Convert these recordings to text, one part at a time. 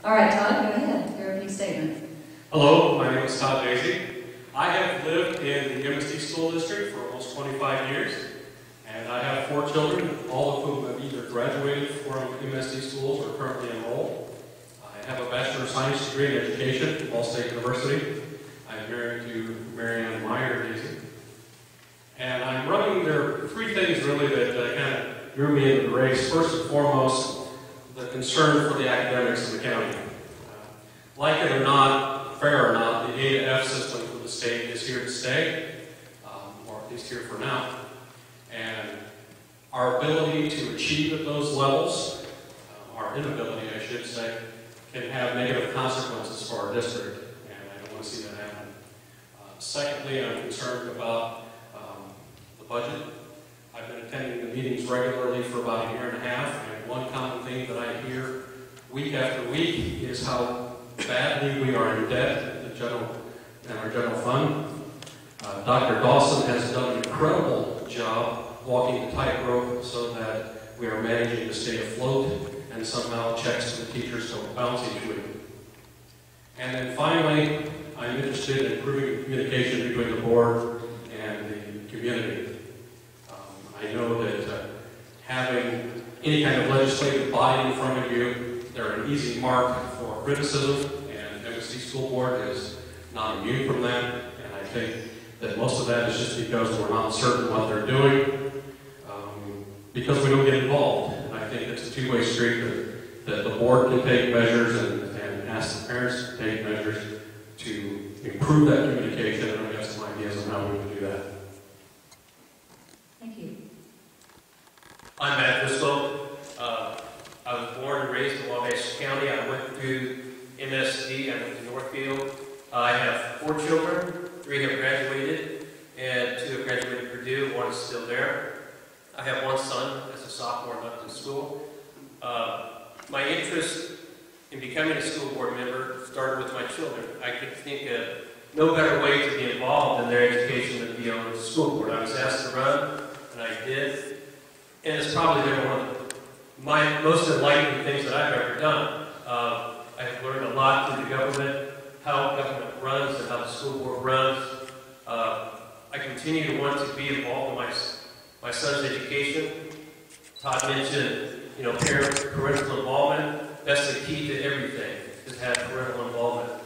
All right, Todd, go ahead. Your opening statement. Hello, my name is Todd Daisy. I have lived in the MSD School District for almost 25 years, and I have 4 children, all of whom have either graduated from MSD schools or currently enrolled. I have a Bachelor of Science degree in Education from Ball State University. I'm married to Mary Ann Meyer Daisy. And I'm running, there are 3 things really that kind of drew me into the race. First and foremost, the concern for the academics of the county. Like it or not, fair or not, the A to F system for the state is here to stay, or at least here for now. And our ability to achieve at those levels, our inability, I should say, can have negative consequences for our district, and I don't want to see that happen. Secondly, I'm concerned about the budget. I've been attending the meetings regularly for about a year and a half, and one common thing that I hear week after week is how badly we are in debt in our general fund. Dr. Dawson has done an incredible job walking the tightrope so that we are managing to stay afloat, and somehow checks to the teachers don't bounce each week. And then finally, I'm interested in improving communication between the board and the community. I know that having any kind of legislative body in front of you, they're an easy mark for criticism, and MSD School Board is not immune from that. And I think that most of that is just because we're not certain what they're doing, because we don't get involved. And I think it's a two-way street that the board can take measures and ask the parents to take measures to improve that communication, and I've got some ideas on how we can do that. Thank you. I'm Matt Driscoll. I was born and raised in Wabash County. I went through MSD. I went to Northfield. I have 4 children. 3 have graduated, and 2 have graduated at Purdue. 1 is still there. I have 1 son as a sophomore left in school. My interest in becoming a school board member started with my children. I could think of no better way to be involved in their education than to be on the school board. I was asked to run, and I did. And it's probably been one of my most enlightening things that I've ever done. I've learned a lot through the government, how government runs and how the school board runs. I continue to want to be involved in my son's education. Todd mentioned, parental involvement. That's the key to everything, is to have parental involvement.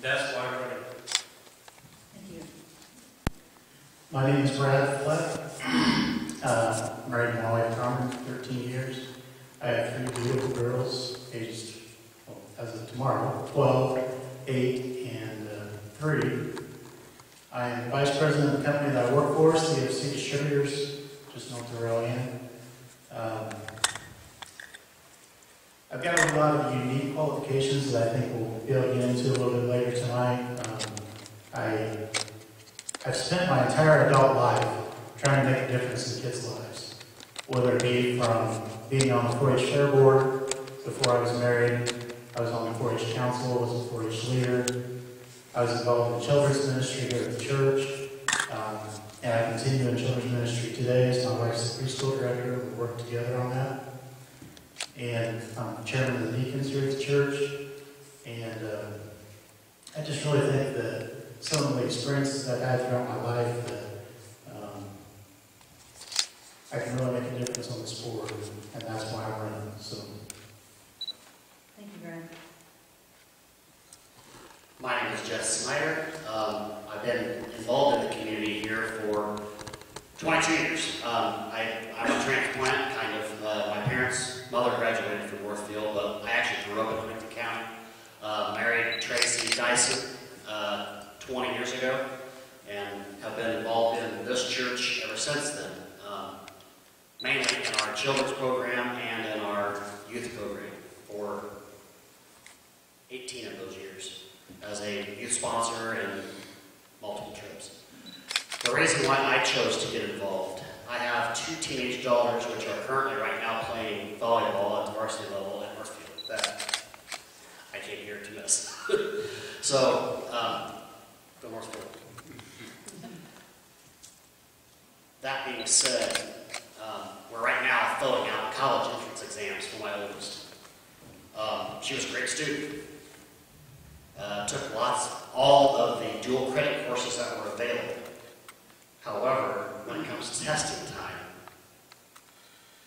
That's why I'm running. Thank you. My name is Brad Fleck. Married to my wife Carmen for 13 years. I have 3 beautiful girls, aged, as of tomorrow, 12, 8, and 3. I am Vice President of the company that I work for, CFC Distributors, just north of Aurelian. I've got a lot of unique qualifications that I think we'll be able to get into a little bit later tonight. I've spent my entire adult life trying to make a difference in kids' lives, whether it be from being on the 4-H Fair Board. Before I was married, I was on the 4-H Council, I was a 4-H leader. I was involved in children's ministry here at the church, and I continue in children's ministry today as my wife's the preschool director. We work together on that. And I'm chairman of the deacons here at the church, and I just really think that some of the experiences I've had throughout my life that I can really make a difference on this board, and that's why I'm running. So, Thank you, Brad. My name is Jeff Snyder. I've been involved in the community here for 22 years. I'm a transplant, kind of. My parents' mother graduated from Northfield, but I actually grew up in Huntington County. Married Tracy Dyson 20 years ago, and have been involved in this church ever since then. Mainly in our children's program and in our youth program for 18 of those years as a youth sponsor and multiple trips. The reason why I chose to get involved, I have 2 teenage daughters which are currently right now playing volleyball at the varsity level at Northfield that I came here to miss. So, go Northfield. That being said, we're right now filling out college entrance exams for my oldest. She was a great student. Took all of the dual credit courses that were available. However, when it comes to testing time,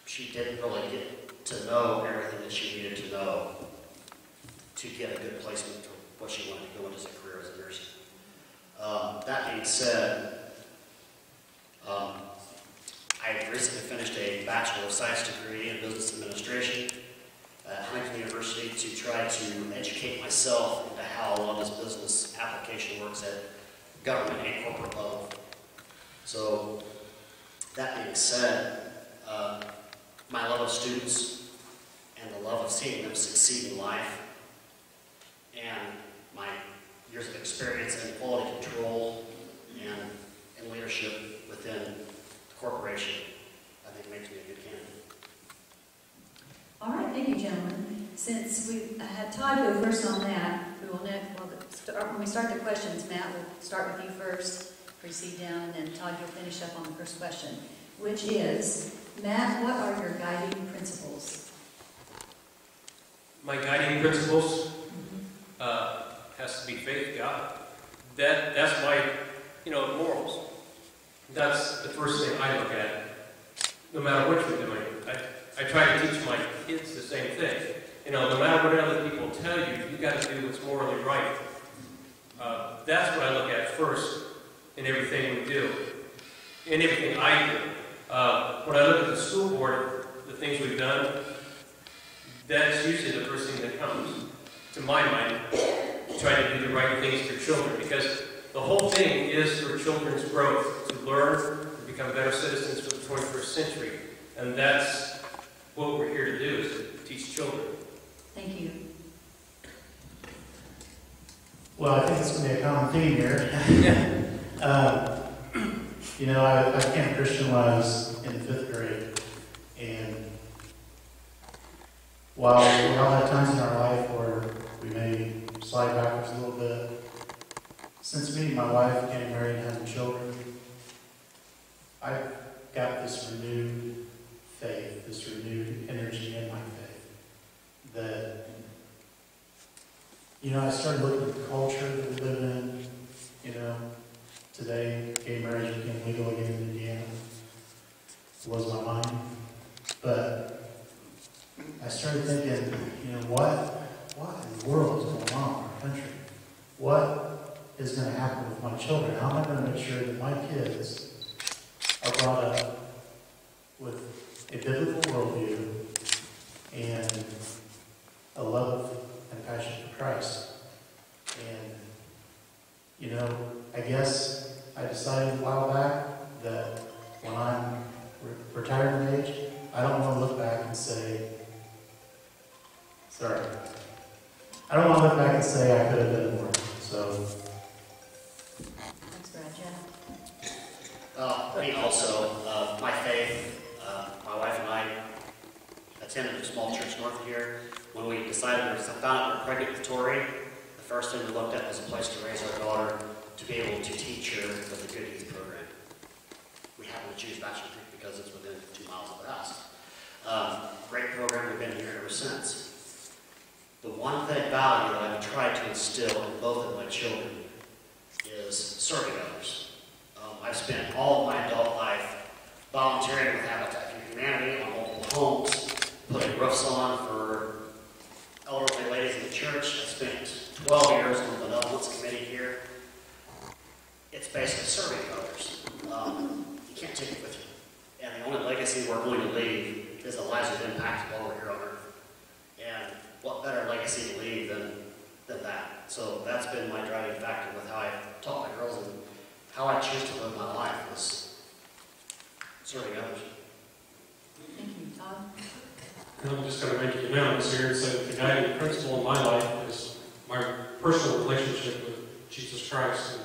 she didn't really get to know everything that she needed to know to get a good placement for what she wanted to go into as a career as a nurse. That being said, I recently finished a Bachelor of Science degree in Business Administration at Huntington University to try to educate myself into how a lot of this business application works at government and corporate level. So, that being said, my love of students and the love of seeing them succeed in life and my years of experience in quality control and in leadership within the corporation, I think makes me a good candidate. All right, thank you, gentlemen. Since we had Todd go first on that, we will when we start the questions, Matt, we'll start with you first, proceed down, and then Todd, you'll finish up on the first question, which is, Matt, what are your guiding principles? My guiding principles has to be faith in God. That's my, morals. That's the first thing I look at, no matter what you're doing. I try to teach my kids the same thing. No matter what other people tell you, you got to do what's morally right. That's what I look at first in everything we do, in everything I do. When I look at the school board, the things we've done, that's usually the first thing that comes to my mind, trying to do the right things for children, because the whole thing is for children's growth, to learn, to become better citizens for the 21st century. And that's what we're here to do, is to teach children. Thank you. Well, I think it's going to be a common theme here. I became a Christian when I was in 5th grade. And while we all have times in our life where we may slide backwards a little bit, since meeting my wife, getting married, and having children, I've got this renewed faith, this renewed energy in my faith. That, I started looking at the culture that we live in. Today, gay marriage became legal again in Indiana. It blows my mind. But I started thinking, what in the world is going on in our country? What is going to happen with my children? How am I going to make sure that my kids are brought up with a biblical worldview and a love and passion for Christ? And, I guess I decided a while back that when I'm retirement age, I don't want to look back and say, I don't want to look back and say I could have done more. So. Thanks, Brad. Jeff? Me also, my faith, my wife and I attended a small church north of here. When we decided we found out we were pregnant with Tori, the first thing we looked at was a place to raise our daughter, to be able to teach her with a good youth program. We happened to choose Bachelor Creek because it's within 2 miles of the house. Great program, we've been here ever since. The one thing value that I've tried to instill in both of my children is serving others. I've spent all of my adult life volunteering with Habitat for Humanity on multiple homes, putting roofs on for elderly ladies in the church. I spent 12 years on the benevolence committee here. It's basically serving others. You can't take it with you. And the only legacy we're going to leave is the lives of impact while we're here on earth. And what better legacy to leave than that? So that's been my driving factor with how I taught my girls and how I choose to live my life is serving others. Thank you. Todd? I'm just going to make it unanimous here and say that the guiding principle in my life is my personal relationship with Jesus Christ and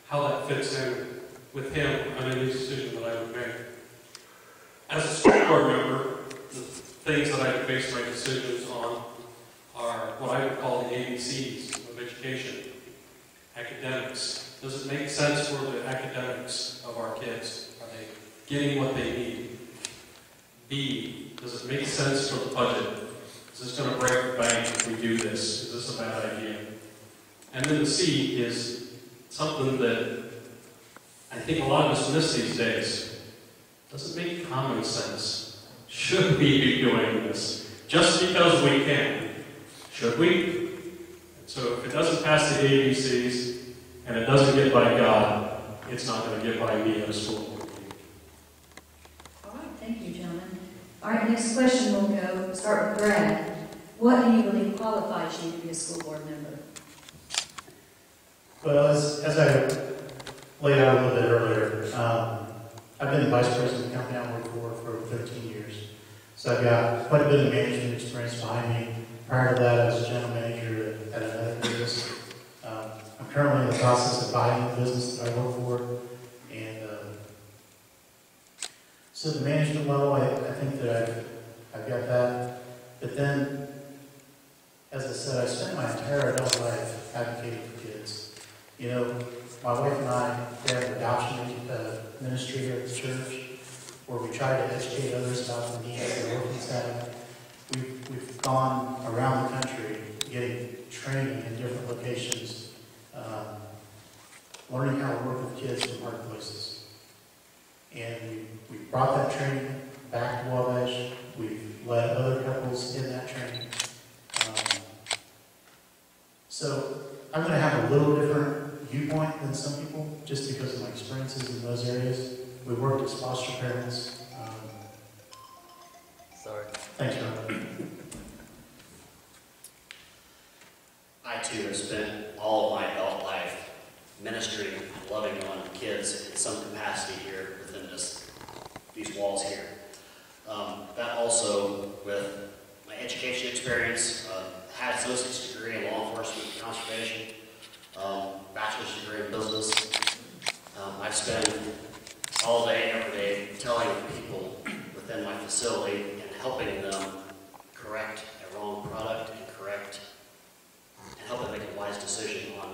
how that fits in with Him on any decision that I would make. As a school board member, the things that I base my decisions on are what I would call the ABCs of education. Academics. Does it make sense for the academics of our kids? Are they getting what they need? B, does it make sense for the budget? Is this going to break the bank do this? Is this a bad idea? And then the C is something that I think a lot of us miss these days. Doesn't make common sense. Should we be doing this? Just because we can. Should we? So if it doesn't pass the ABCs, and it doesn't get by God, it's not going to get by me at a school board meeting. All right, thank you, gentlemen. All right, next question will start with Brad. What do you believe qualifies you to be a school board member? Well, as I laid out a little bit earlier, I've been the vice president of the company I work for over 13 years. So I've got quite a bit of management experience behind me. Prior to that, I was general manager at another business. I'm currently in the process of buying the business that I work for. And so the management level, I think that I've got that. But then, as I said, I spent my entire adult life advocating for kids. You know, my wife and I have an adoption ministry here at the church where we try to educate others about the needs that orphans have. We've gone around the country getting training in different locations, learning how to work with kids in hard places. And we brought that training back to Wabash. We've led other couples in that training. So I'm going to have a little different viewpoint than some people just because of my experiences in those areas. We worked as foster parents. Sorry. Thanks, Ron. I too have spent all of my adult life ministering and loving on kids in some capacity here within these walls here. That also, with my education experience, had an associate's degree in law enforcement and conservation, bachelor's degree in business. I spend all day, every day, telling people within my facility and helping them correct a wrong product and help them make a wise decision on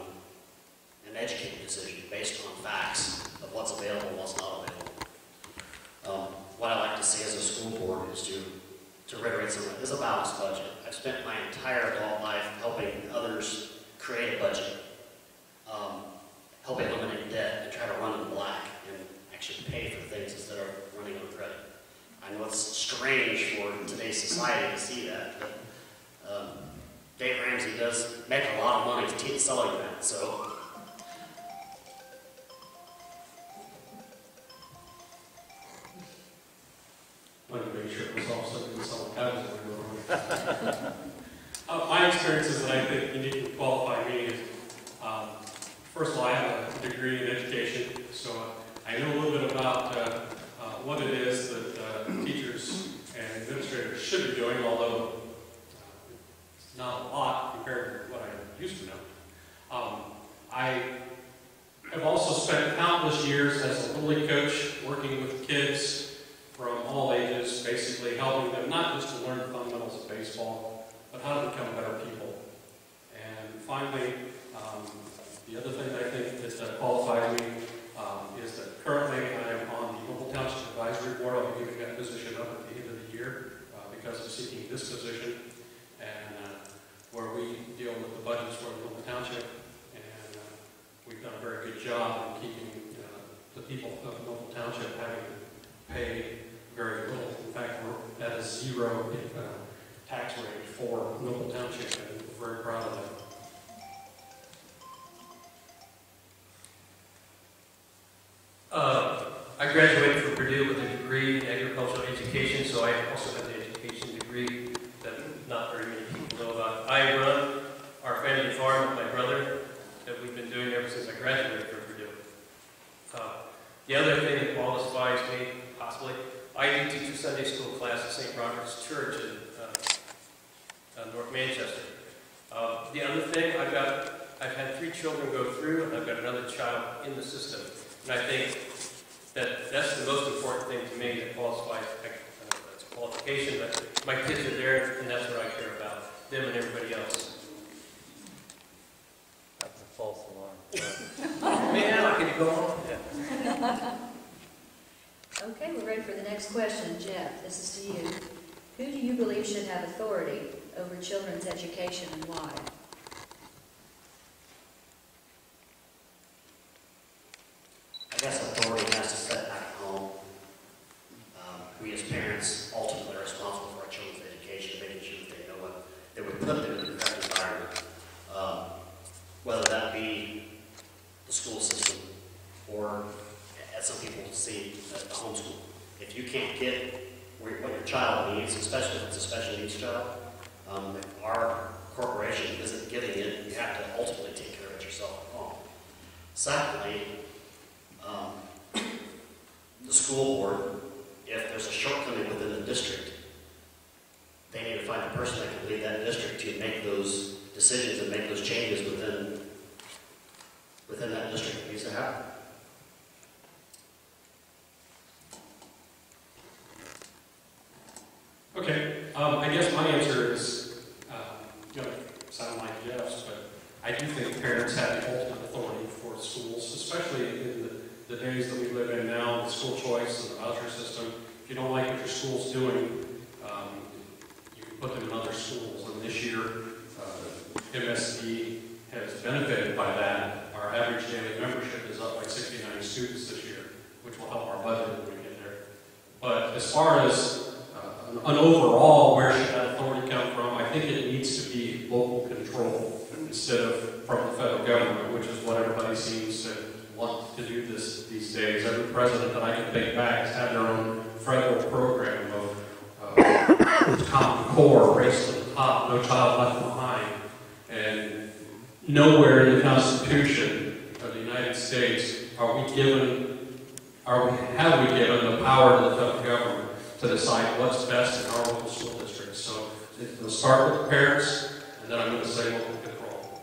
an educated decision based on facts of what's available and what's not available. What I like to see as a school board is to reiterate something. This is a balanced budget. I've spent my entire adult life helping others create a budget, help eliminate debt and try to run in the black and actually pay for things instead of running on credit. I know it's strange for today's society to see that, but Dave Ramsey does make a lot of money selling that, so. I wanted to make sure it was all something that someone had was my experiences that I think uniquely qualify me is, first of all, I have a degree in education, so I know a little bit about what it is that teachers and administrators should be doing, although it's not a lot compared to what I used to know. I have also spent countless years as a Little League coach working with kids from all ages, basically helping them not just to learn the fundamentals of baseball, but how to become better people. And finally, the other thing that I think that qualifies me is that currently I am on the Noble Township Advisory Board. I'll be giving that position up at the end of the year because of seeking this position, and where we deal with the budgets for the Noble Township. And we've done a very good job in keeping the people of Noble Township having to pay very little. In fact, we're at a zero tax rate for Noble Township, and we're very proud of that. I graduated from Purdue with a degree in agricultural education, so I also have the education degree that not very many people know about. I run our family farm with my brother that we've been doing ever since I graduated from Purdue. The other thing that qualifies me, possibly, I do teach a Sunday school class at St. Robert's Church in North Manchester. The other thing, I've had 3 children go through, and I've got another child in the system. And I think that's the most important thing to me that qualifies. That's a qualification, but my kids are there, and that's what I care about, them and everybody else. That's a false alarm. Man, I can go on. Yeah. Okay, we're ready for the next question. Jeff, this is to you. Who do you believe should have authority over children's education and why? I guess authority has to set back at home. We as parents ultimately are responsible for our children's education, making sure that they know what they would put them in the correct environment. Whether that be the school system or, as some people see, the homeschool. If you can't get what your child needs, especially if it's a special needs child, if our corporation isn't giving it, you have to ultimately take care of it yourself at home. Secondly, the school board, if there's a shortcoming within the district, they need to find a person that can lead that district to make those decisions and make those changes within that district that needs to happen. Okay, I guess my answer is going to sound like Jeff's, but I do think parents have the ultimate authority for schools, especially in the days that we live in now, the school choice and the voucher system. If you don't like what your school's doing, you can put them in other schools. And this year, MSD has benefited by that. Our average daily membership is up by 69 students this year, which will help our budget when we get there. But as far as an overall, where should that authority come from? I think it needs to be local control instead of from the federal government, which is what everybody seems to want to do these days. Every president that I can think back has had their own federal program of Common Core, Race to the Top, No Child Left Behind, and nowhere in the Constitution of the United States have we given the power to the federal government to decide what's best in our local school districts. So it's going to start with the parents, and then I'm going to say local control.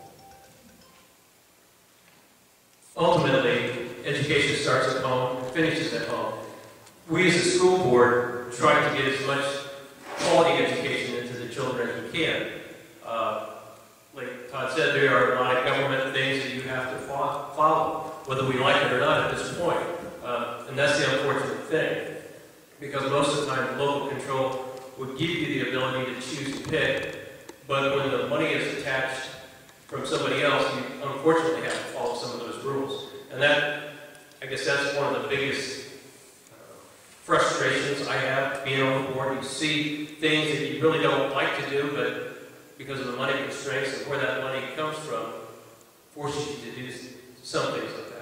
Ultimately, education starts at home, finishes at home. We as a school board try to get as much quality education into the children as we can. Like Todd said, there are a lot of government things that you have to follow, whether we like it or not at this point. And that's the unfortunate thing. Because most of the time, local control would give you the ability to choose and pick, but when the money is attached from somebody else, you unfortunately have to follow some of those rules. And that, I guess that's one of the biggest frustrations I have being on the board. You see things that you really don't like to do, but because of the money constraints and where that money comes from, forces you to do some things like that.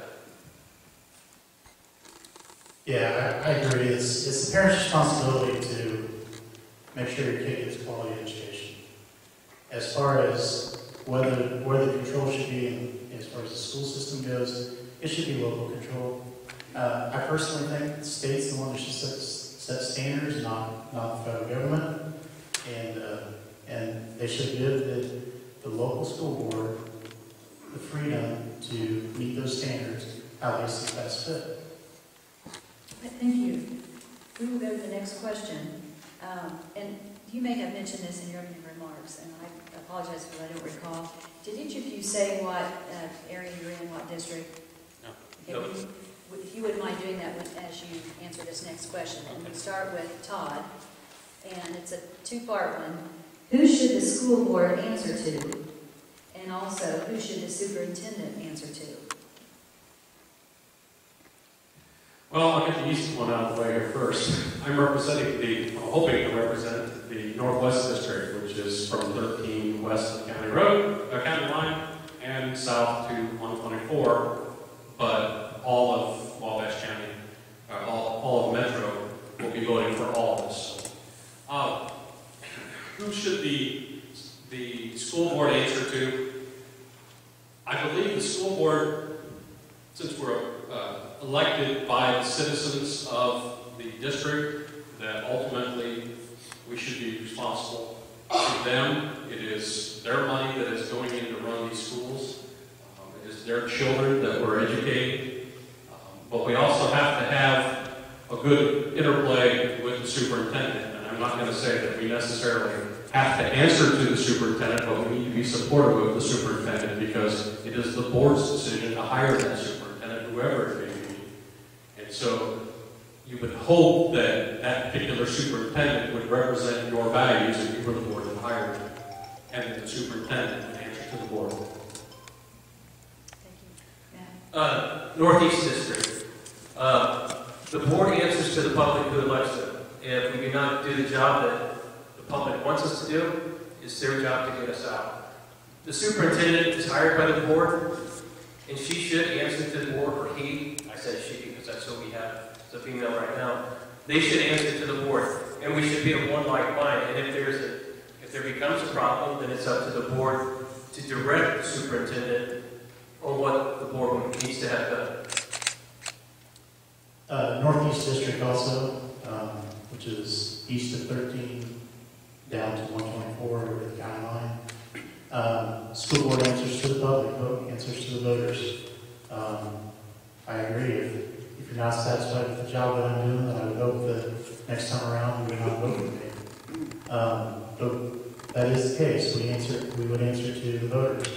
Yeah, I agree. It's the parent's responsibility to make sure your kid gets quality education. As far as where the control should be, as far as the school system goes, it should be local control. I personally think the state's the one that should set standards, not the federal government, and they should give the local school board the freedom to meet those standards how they see best fit. Thank you. We will go to the next question. And you may have mentioned this in your opening remarks, and I apologize if I don't recall. Did each of you say what area you're in, what district? No. Okay, if you wouldn't mind doing that as you answer this next question. And we start with Todd, and it's a two-part one. Who should the school board answer to? And also, who should the superintendent answer to? Well, I'll get the easy one out of the way here first. I'm hoping to represent the Northwest District, which is from 13 west of County Line, and south to 124, but all of Wabash County, all of Metro, will be voting for all of this. Who should the school board answer to? I believe the school board, since we're elected by the citizens of the district, that ultimately we should be responsible to them. It is their money that is going in to run these schools. It is their children that we're educating. But we also have to have a good interplay with the superintendent. And I'm not going to say that we necessarily have to answer to the superintendent, but we need to be supportive of the superintendent because it is the board's decision to hire that superintendent, whoever it may be. And so you would hope that that particular superintendent would represent your values if you were the board that hired him. and then the superintendent would answer to the board. Thank you. Matt? Northeast District. The board answers to the public who elects them. If we do not do the job that the public wants us to do, it's their job to get us out. The superintendent is hired by the board, and she should answer to the board, or he, I said she because that's who we have, it's a female right now, they should answer to the board, and we should be of one like mind, and if there becomes a problem, then it's up to the board to direct the superintendent on what the board needs to have done. Northeast District also, which is east of 13 down to 124 over the county line. School board answers to the public, answers to the voters. I agree. If you're not satisfied with the job that I'm doing, then I would hope that next time around we would not vote for me. But that is the case. We would answer to the voters.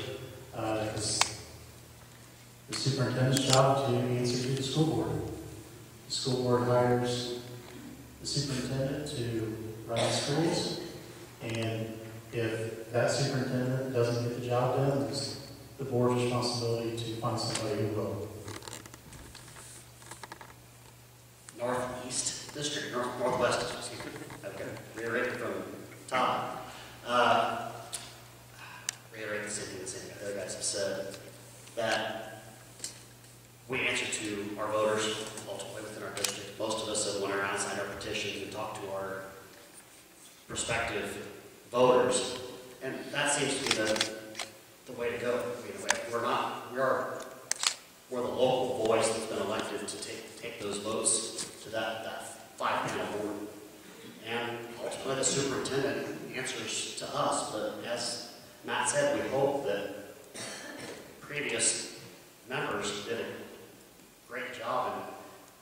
It's the superintendent's job to answer to the school board. The school board hires the superintendent to run the schools, and if that superintendent doesn't get the job done, it's the board's responsibility to find somebody who will. Northeast District, Northwest District. Okay, reiterate from Todd. Reiterate the same thing the other guys have said, that we answer to our voters ultimately within our district. Most of us have went around and signed our petitions and talked to our prospective voters, and that seems to be the way to go. I mean, we're the local voice that's been elected to take those votes to that 5-panel board. And ultimately the superintendent answers to us, but as Matt said, we hope that previous members did a great job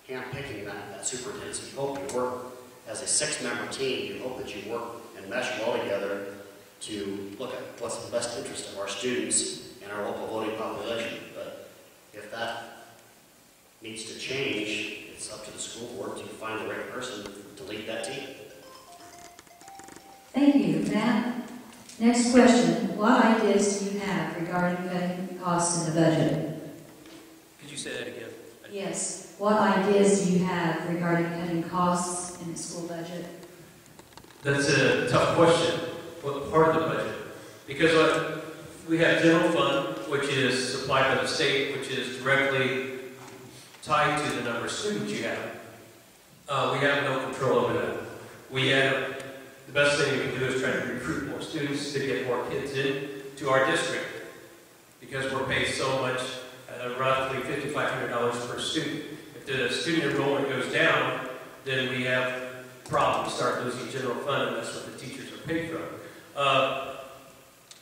in handpicking that superintendent. So you hope you work as a 6-member team, you hope that you work and mesh well together to look at what's in the best interest of our students and our local voting population. But if that needs to change, it's up to the school board to find the right person to lead that team. Thank you, Matt. Next question. What ideas do you have regarding cutting costs in the budget? Could you say that again? Yes. What ideas do you have regarding cutting costs in the school budget? That's a tough question. What part of the budget? Because we have general fund, which is supplied by the state, which is directly tied to the number of students you have. We have no control over that. The best thing we can do is try to recruit more students to get more kids in to our district, because we're paid so much, roughly $5,500 per student. If the student enrollment goes down, then we have problems, start losing general fund, and that's what the teachers are paid from.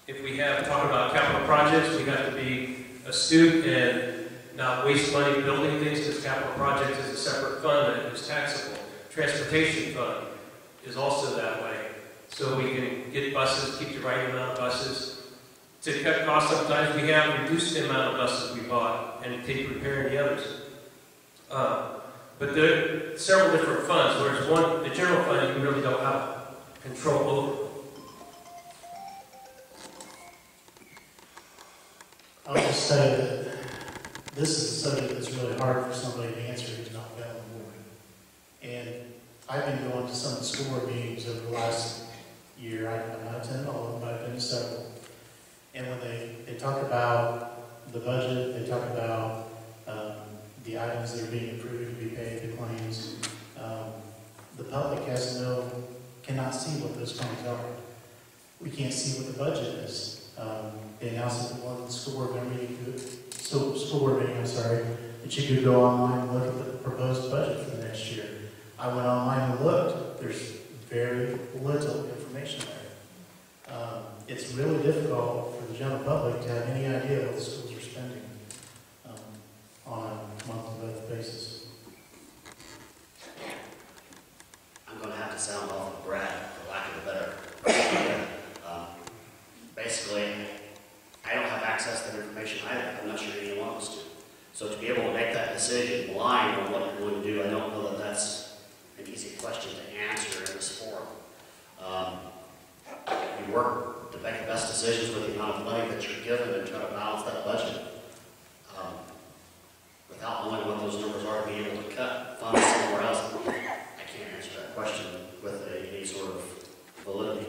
If we have talk about capital projects, we have to be astute and not waste money building things, because capital projects is a separate fund that is taxable. Transportation fund is also that way. So we can get buses, keep the right amount of buses. To cut costs, sometimes we have reduced the amount of buses we bought and take repairing the others. But there are several different funds, whereas the general fund, you really don't have control over. I'll just say that this is a subject that's really hard for somebody to answer who's not been on the board. And I've been going to some of the school board meetings over the last year. I've not attended all of them, but I've been to several. And when they talk about the budget, they talk about the items that are being approved to be paid, the claims. The public cannot see what those claims are. We can't see what the budget is. They announced at one school board meeting, that you could go online and look at the proposed budget for the next year. I went online and looked. There's very little information there. It's really difficult for the general public to have any idea what the schools are spending on a month-to-month basis. I'm going to have to sound off of Brad, for lack of a better idea. Basically, I don't have access to that information either. I'm not sure anyone wants to. So to be able to make that decision blind on what you're going to do, I don't know that that's an easy question to answer in this forum. You work to make the best decisions with the amount of money that you're given and try to balance that budget. Without knowing what those numbers are, to be able to cut funds somewhere else, I can't answer that question with any sort of validity.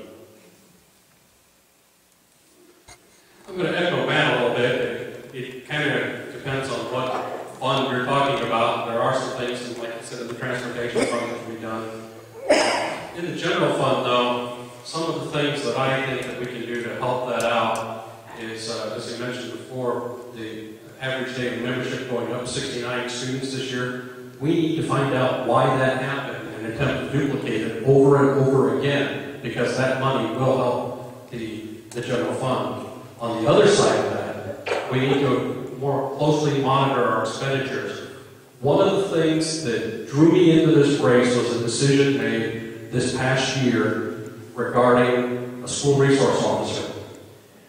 I'm going to echo Matt a little bit. It kind of depends on what fund you're talking about. There are some things, and like I said, in the transportation fund that can be done. In the general fund, though, some of the things that I think that we can do to help that out is, as I mentioned before, the average daily membership going up 69 students this year. We need to find out why that happened and attempt to duplicate it over and over again, because that money will help the general fund. On the other side of that, we need to more closely monitor our expenditures. One of the things that drew me into this race was a decision made this past year regarding a school resource officer.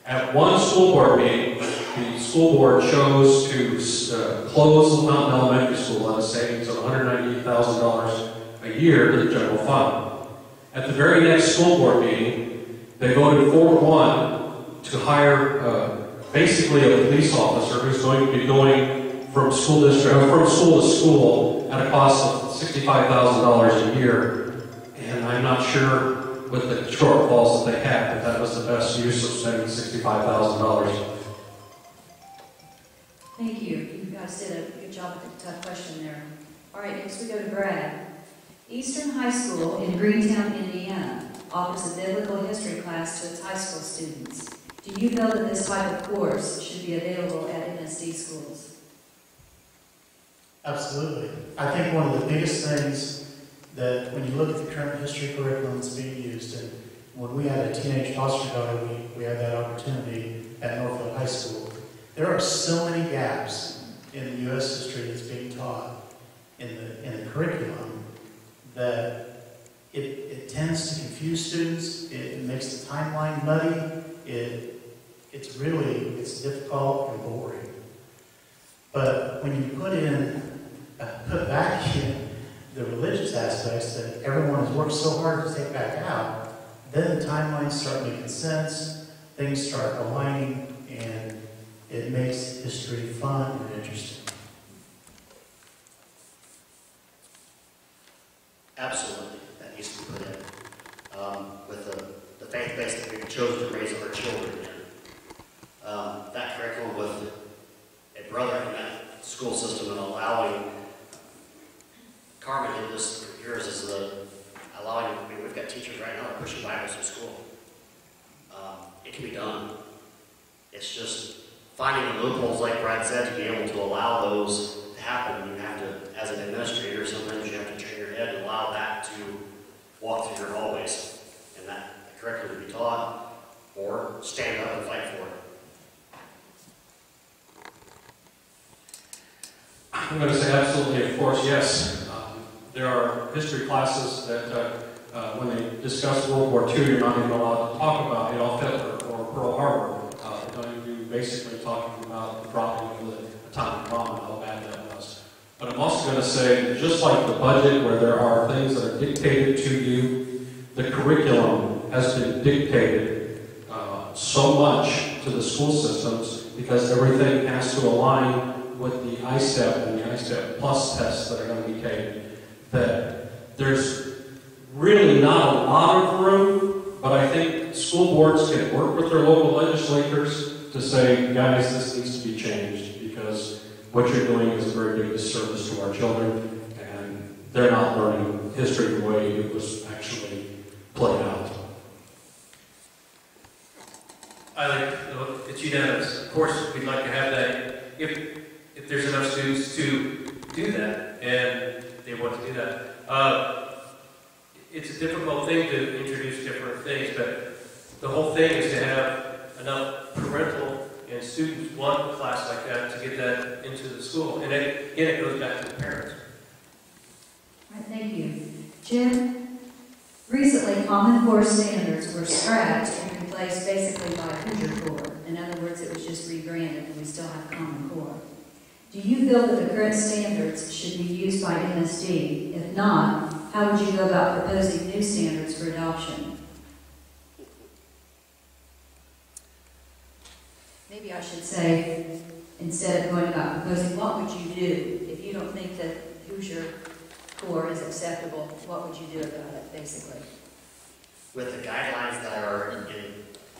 At one school board meeting, the school board chose to close Mountain Elementary School at a savings of $198,000 a year to the general fund. At the very next school board meeting, they voted 4-1 to hire basically a police officer who's going to be going from school to school at a cost of $65,000 a year. And I'm not sure with the shortfalls that they had that was the best use of spending $65,000. Thank you. You guys did a good job with the tough question there. All right, next we go to Brad. Eastern High School in Greentown, Indiana offers a biblical history class to its high school students. Do you feel that this type of course should be available at MSD schools? Absolutely. I think one of the biggest things that when you look at the current history curriculum that's being used, and when we had a teenage foster daughter, we had that opportunity at Norfolk High School. There are so many gaps in the U.S. history that's being taught in the curriculum that it tends to confuse students. It makes the timeline muddy. It's difficult and boring. But when you put back in the religious aspects that everyone has worked so hard to take back out, then the timelines start making sense, things start aligning, and it makes history fun and interesting. Absolutely, that needs to be put in. With the faith base that we've chosen to raise our children in. That curriculum with a brother in that school system and allowing Carmen in this yours is allowing. I mean, we've got teachers right now that are pushing Bibles in school. It can be done. It's just finding the loopholes, like Brad said, to be able to allow those to happen. You have to, as an administrator, sometimes you have to turn your head and allow that to walk through your hallways and that curriculum to be taught, or stand up and fight for it. I'm going to say absolutely, of course, yes. There are history classes that when they discuss World War II, you're not even allowed to talk about Adolf Hitler or Pearl Harbor. They're going to be basically talking about the dropping of the atomic bomb and how bad that was. But I'm also going to say that just like the budget, where there are things that are dictated to you, the curriculum has been dictated so much to the school systems because everything has to align with the ISTEP and the ISTEP Plus tests that are going to be taken, that there's really not a lot of room, but I think school boards can work with their local legislators to say, guys, this needs to be changed because what you're doing is a very big disservice to our children, and they're not learning history the way it was actually played out. I like it's unanimous. Of course, we'd like to have that if there's enough students to do that, and they want to do that. It's a difficult thing to introduce different things, but the whole thing is to have enough parental and students want a class like that to get that into the school. And again, it goes back to the parents. All right, thank you. Jim, recently Common Core standards were scrapped and replaced basically by Hoosier Core. In other words, it was just rebranded and we still have Common Core. Do you feel that the current standards should be used by MSD? If not, how would you go about proposing new standards for adoption? maybe I should say, instead of going about proposing, what would you do if you don't think that Hoosier core is acceptable? What would you do about it, basically? With the guidelines that are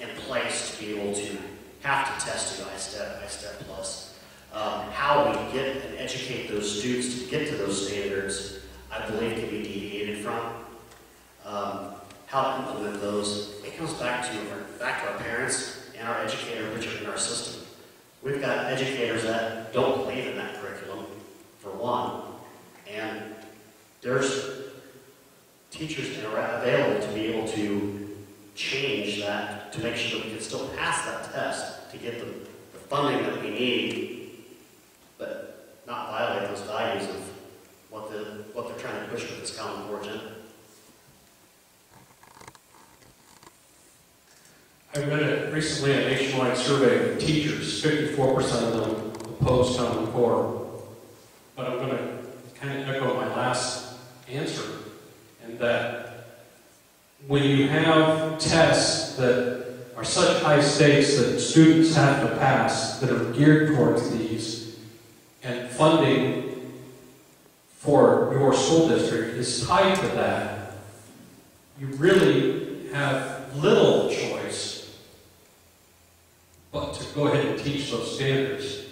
in place to be able to have to test to I-STEP plus, how we get and educate those students to get to those standards, I believe can be deviated from. How to implement those, it comes back to our parents and our educators which are in our system. We've got educators that don't believe in that curriculum, for one, and there's teachers that are available to be able to change that to make sure that we can still pass that test to get the funding that we need, but not violate those values of what they're trying to push with this Common Core agenda. I read recently a nationwide survey of teachers. 54% of them oppose Common Core. But I'm going to kind of echo my last answer, in that when you have tests that are such high stakes that students have to pass that are geared towards these, and funding for your school district is tied to that, you really have little choice but to go ahead and teach those standards.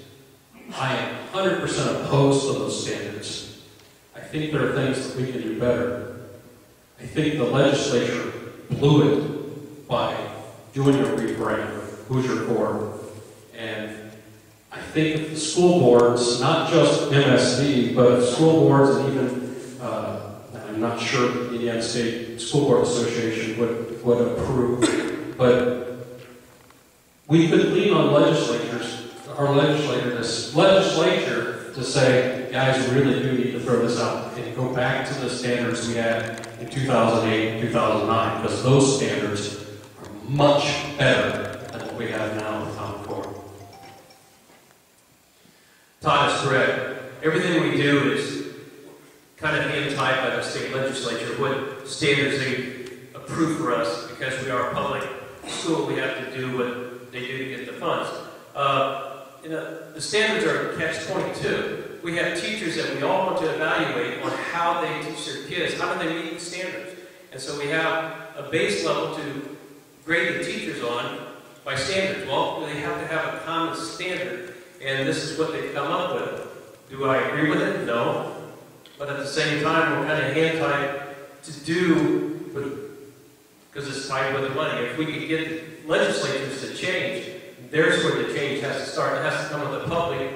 I am 100% opposed to those standards. I think there are things that we can do better. I think the legislature blew it by doing a rebrand of Hoosier Core. And I think if the school boards, not just MSD, but school boards and even, I'm not sure the Indiana State School Board Association would approve, but we could lean on our legislature to say, guys, we really do need to throw this out and go back to the standards we had in 2008 and 2009, because those standards are much better than what we have now with Common Core. Todd is correct. Everything we do is kind of hand-tied by the state legislature, what standards they approve for us, because we are a public school. We have to do what they do to get the funds. The standards are catch-22. We have teachers that we all want to evaluate on how they teach their kids. How do they meet the standards? And so we have a base level to grade the teachers on by standards. Well, they have to have a common standard, and this is what they've come up with. Do I agree with it? No. But at the same time, we're kind of hand-tied to do, because it's tied with the money. If we could get legislatures to change, there's where the change has to start. It has to come with the public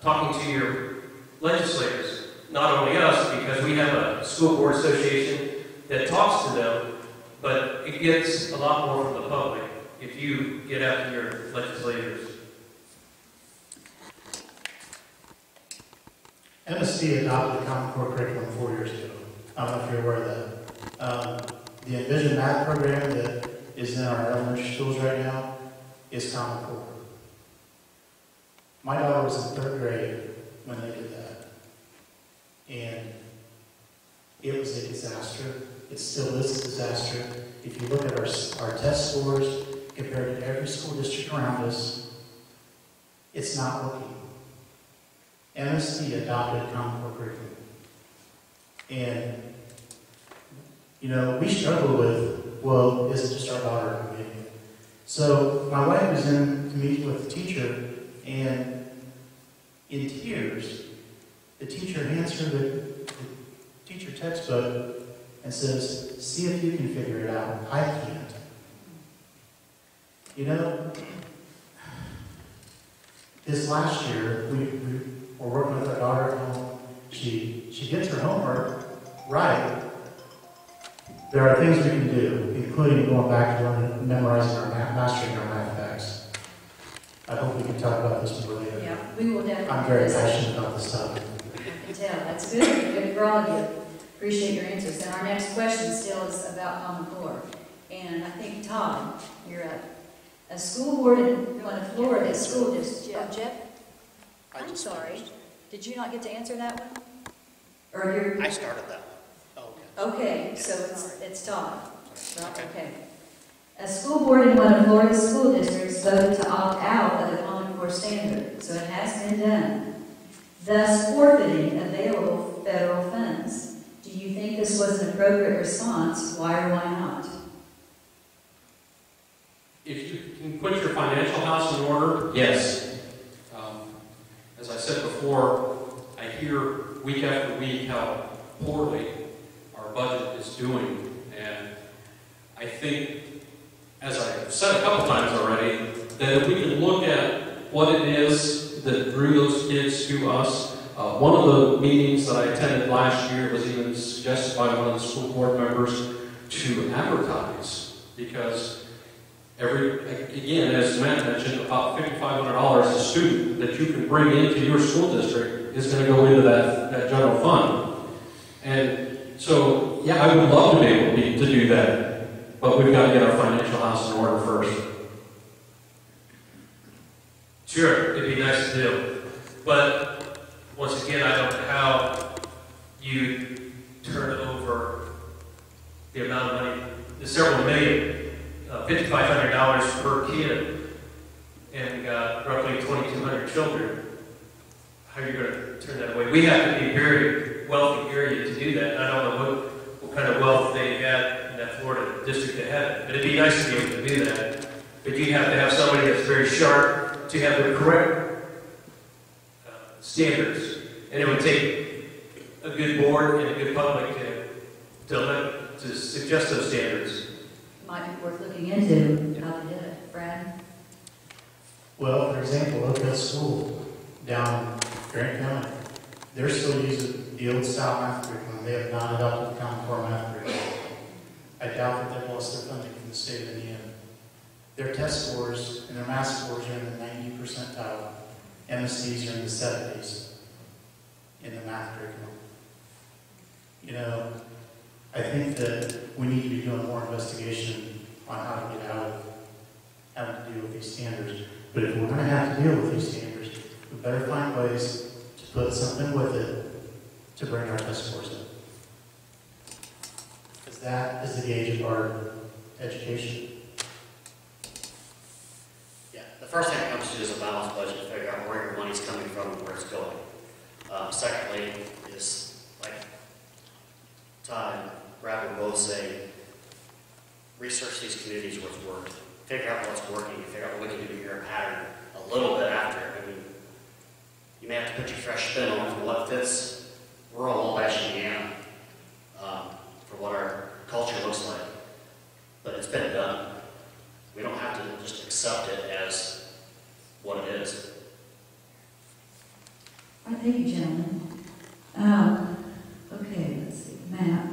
talking to your legislators, not only us, because we have a school board association that talks to them, but it gets a lot more from the public if you get after your legislators. MSD adopted the Common Core curriculum 4 years ago. I don't know if you're aware of that. The Envision Math program that is in our elementary schools right now is Common Core. My daughter was in 3rd grade when they did that. And it was a disaster. It still is a disaster. If you look at our test scores compared to every school district around us, it's not working. MSD adopted Common Core curriculum. And, you know, we struggle with, well, is it just our daughter coming in? So my wife was in to meet with the teacher, and in tears, the teacher hands her the teacher textbook and says, see if you can figure it out. I can't. You know, this last year, we were working with our daughter at home. She gets her homework right. There are things we can do, including going back to learning, memorizing our math, mastering our math facts. I hope we can talk about this more later. Yeah, we will definitely. I'm very passionate about this topic. I can tell. That's good. Good for all of you. Appreciate your answers. And our next question still is about Common Core. And I think, Todd, you're a school board in Florida, school district. Jeff? I'm sorry. Did you not get to answer that one? Or you're... I started that one. Oh, okay. Okay, so it's Todd. Well, okay. A school school board in one of Florida's school districts voted to opt out of the Common Core standard, so it has been done, thus forfeiting available federal funds. Do you think this was an appropriate response? Why or why not? If you can put your financial house in order, yes. As I said before, I hear week after week how poorly our budget is doing. And I think, as I've said a couple times already, that if we can look at what it is that drew those kids to us. One of the meetings that I attended last year was even suggested by one of the school board members to advertise, because again, as Matt mentioned, about $5,500 a student that you can bring into your school district is going to go into that general fund. And so, yeah, I would love to be able to do that, but we've got to get our financial house in order first. Sure, it'd be nice to do. But once again, I don't know how you turn over the amount of money, the several million, $5,500 per kid, and got roughly 2,200 children. How are you going to turn that away? We have to be a very wealthy area to do that. I don't know what kind of wealth they had in that Florida district that had it, but it'd be nice to be able to do that. But you have to have somebody that's very sharp to have the correct standards, and it would take a good board and a good public to suggest those standards. Might be worth looking into how they did it. Brad? Well, for example, Oak Hill School down Grant County, they're still using the old style math curriculum. They have not adopted the Common Core math curriculum. I doubt that they've lost their funding from the state of Indiana. Their test scores and their math scores are in the 90 percentile. MSDs are in the 70s in the math curriculum. You know, I think that we need to be doing more investigation on how to get out of having to deal with these standards. But if we're going to have to deal with these standards, we better find ways to put something with it to bring our test scores up. Because that is the gauge of our education. Yeah, the first thing that comes to is a balanced budget, to figure out where your money's coming from and where it's going. Secondly is, like Todd and Brad will both say, research these communities what's worked. Figure out what's working, figure out what we can do to hear a pattern a little bit after. I mean, you may have to put your fresh spin on for what fits rural Wabash, Indiana, for what our culture looks like. But it's been done. We don't have to just accept it as what it is. All right, thank you, gentlemen. Okay, let's see. Matt.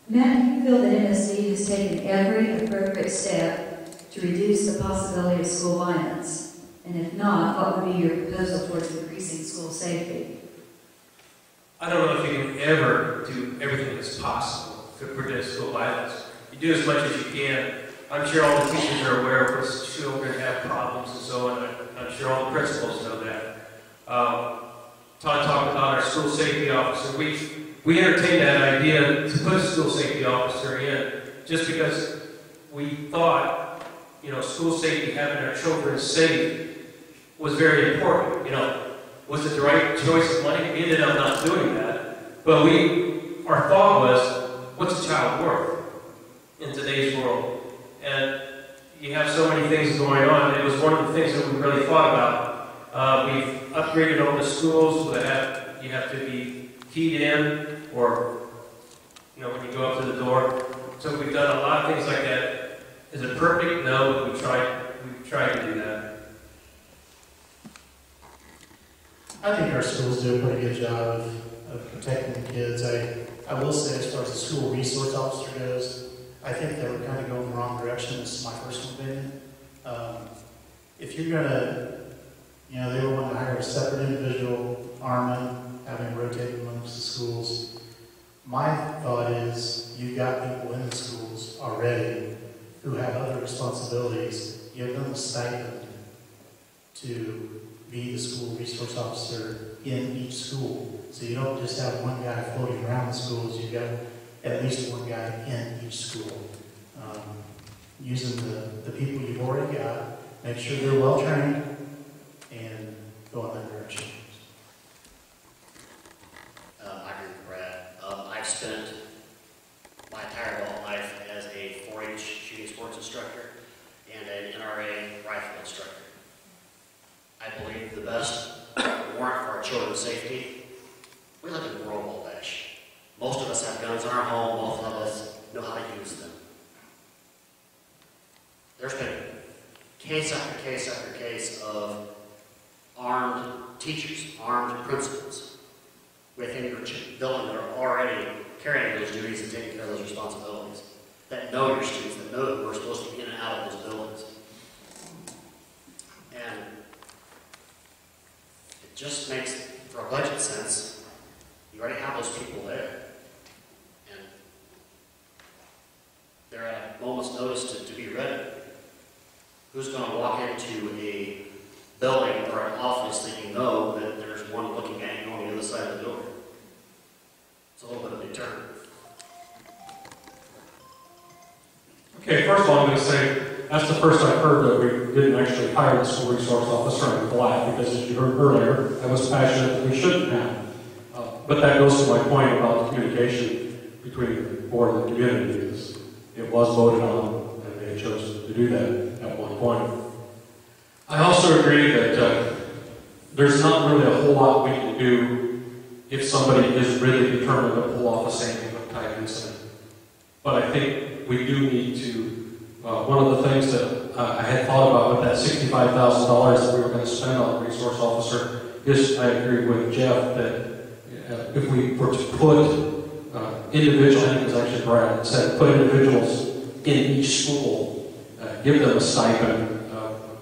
Matt, do you feel that MSD has taken every appropriate step to reduce the possibility of school violence? And if not, what would be your proposal towards increasing school safety? I don't know if you can ever do everything that's possible to prevent school violence. You do as much as you can. I'm sure all the teachers are aware of what children have problems and so on. I'm sure all the principals know that. Todd talked about our school safety officer. We entertained that idea to put a school safety officer in just because we thought, school safety, having our children safe was very important. Was it the right choice of money? We ended up not doing that. But our thought was, what's a child worth in today's world? And you have so many things going on. It was one of the things that we really thought about. We've upgraded all the schools so that you have to be keyed in, or when you go up to the door. So we've done a lot of things like that. Is it perfect? No, but we've tried to do that. I think our schools do a pretty good job of protecting the kids. I will say, as far as the school resource officer goes, I think they were kind of going the wrong direction. This is my personal opinion. If you're going to, they were wanting to hire a separate individual, Armin, having rotated amongst the schools. My thought is, you've got people in the schools already who have other responsibilities. Give them a stipend to be the school resource officer in each school. So you don't just have one guy floating around the schools, you've got at least one guy in each school. using the people you've already got, make sure they're well trained, and go in that direction. I agree with Brad. I've spent my entire adult life as a 4-H shooting sports instructor and an NRA rifle instructor. I believe the best warrant for our children's safety, we live in rural Wabash. Most of us have guns in our home, most of us know how to use them. There's been case after case after case of armed teachers, armed principals within your building that are already carrying those duties and taking care of those responsibilities, that know your students, that know that we're supposed to be in and out of those buildings. And it just makes, for a budget sense, you already have those people there. And they're at a moment's notice to be ready. Who's going to walk into a building or an office that you know that there's one looking at you on the other side of the door? It's a little bit of a deterrent. Okay, first of all, I'm going to say that's the first I've heard that we didn't actually hire the school resource officer. I'm glad, because as you heard earlier, I was passionate that we shouldn't have. But that goes to my point about the communication between the board and the community. Is it was voted on, and they chose to do that at one point. I also agree that there's not really a whole lot we can do if somebody is really determined to pull off a Sandy Hook type incident. But I think we do need to, one of the things that I had thought about with that $65,000 that we were going to spend on the resource officer is, I agree with Jeff, that if we were to put individuals, I think it was actually Brad that said, put individuals in each school, give them a stipend,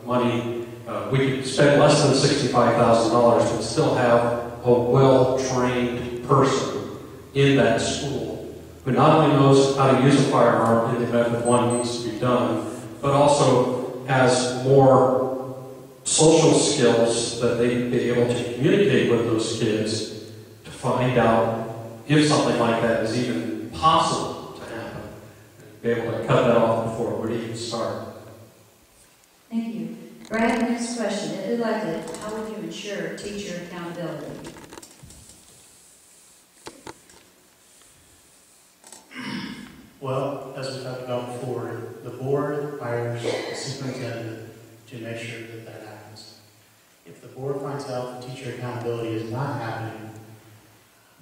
money, we could spend less than $65,000 but still have a well-trained person in that school who not only knows how to use a firearm in the event that one needs to be done, but also has more social skills that they'd be able to communicate with those kids to find out if something like that is even possible to happen. Be able to cut that off before it would even start. Thank you. Brad, next question. If elected, how would you ensure teacher accountability? Well, as we talked about before, the board hires the superintendent to make sure that that happens. If the board finds out that teacher accountability is not happening,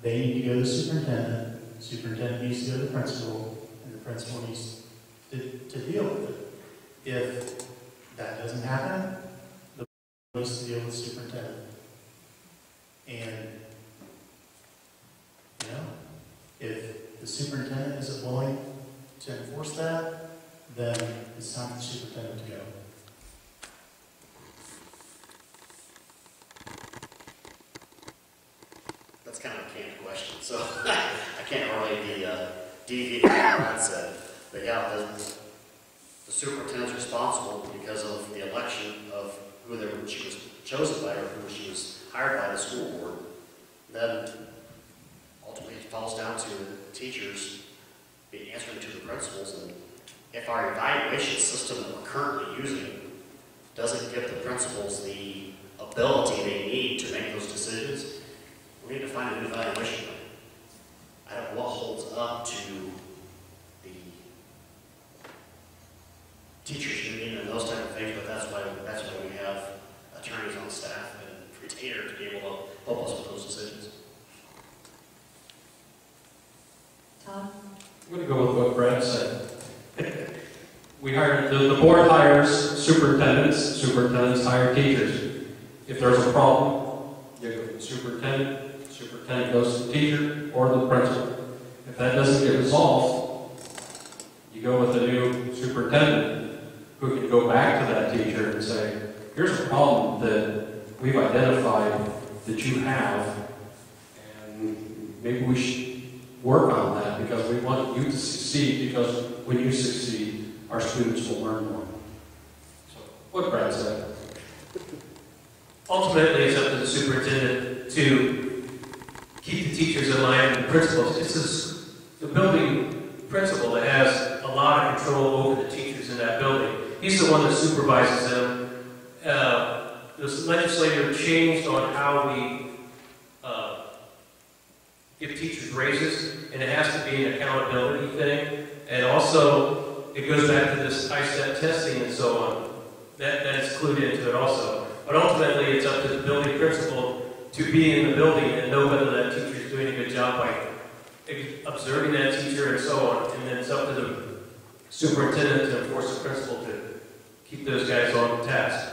they need to go to the superintendent. The superintendent needs to go to the principal, and the principal needs to deal with it. If that doesn't happen, the board needs to deal with the superintendent. And, you know, if the superintendent isn't willing to enforce that, then it's time for the superintendent to go. That's kind of a canned question, so I can't really be deviating from what Brad said. But yeah, the superintendent's responsible because of the election of who she was chosen by or who she was hired by the school board. Then ultimately it falls down to the teachers be answering to the principals. And if our evaluation system that we're currently using doesn't give the principals the ability they need to make those decisions, we need to find a new evaluation plan. I don't know what holds up to the teachers union and those type of things, but that's why we have attorneys on staff and retainers to be able to help us with those decisions. Todd? I'm going to go with what Brad said. We hire, the board hires superintendents. Superintendents hire teachers. If there's a problem, you go to the superintendent. Superintendent goes to the teacher or the principal. If that doesn't get resolved, you go with a new superintendent who can go back to that teacher and say, here's a problem that we've identified that you have, and maybe we should work on that because we want you to succeed, because when you succeed, our students will learn more. So, what Brad said. Ultimately, it's up to the superintendent to keep the teachers in line and the principals. This is the building principal that has a lot of control over the teachers in that building. he's the one that supervises them. The legislature changed on how we give teachers raises, and it has to be an accountability thing. And also, it goes back to this ISET testing and so on. That is included into it also. But ultimately, it's up to the building principal to be in the building and know whether that teacher is doing a good job by observing that teacher and so on. And then it's up to the superintendent to enforce the principal to keep those guys on task.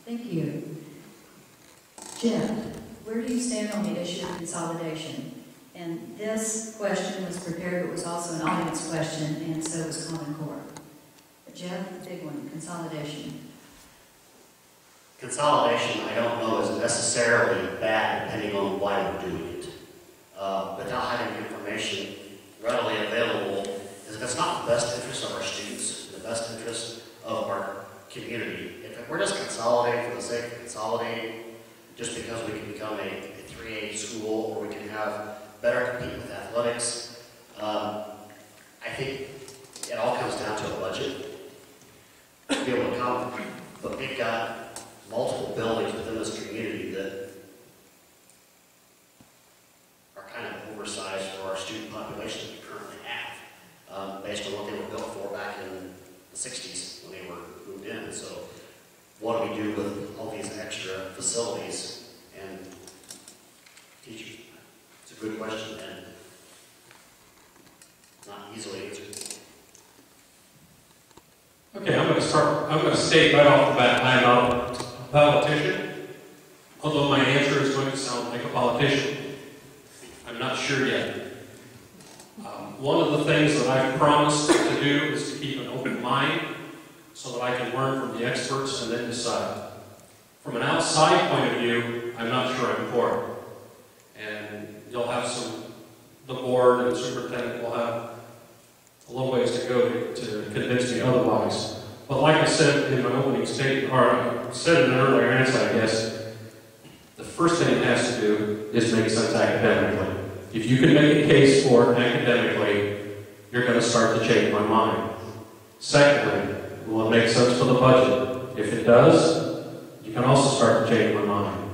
Thank you. Jeff, where do you stand on the issue of consolidation? And this question was prepared, but was also an audience question, and so was Common Core. But Jeff, the big one, consolidation. Consolidation, I don't know, is necessarily bad depending on why we're doing it. Without having information readily available, if it's not the best interest of our students, the best interest of our community, if we're just consolidating for the sake of consolidating, just because we can become a 3A school or we can have better compete with athletics, I think it all comes down to a budget to be able to come. But we've got multiple buildings within this community that are kind of oversized for our student population that we currently have, based on what they were built for back in the 60s when they were moved in. So what do we do with all these extra facilities and teachers? It's a good question and not easily answered. Okay, I'm going to state right off the bat, I am not a politician, although my answer is going to sound like a politician. I'm not sure yet. One of the things that I've promised to do is to keep an open mind so that I can learn from the experts and then decide. From an outside point of view, I'm not sure I'm for it. And you'll have the board and the superintendent will have a little ways to go to convince me otherwise. But like I said in my opening statement, or I said in an earlier answer, I guess, the first thing it has to do is make sense academically. If you can make a case for it academically, you're going to start to change my mind. Secondly, will it make sense for the budget? If it does, you can also start to change my mind.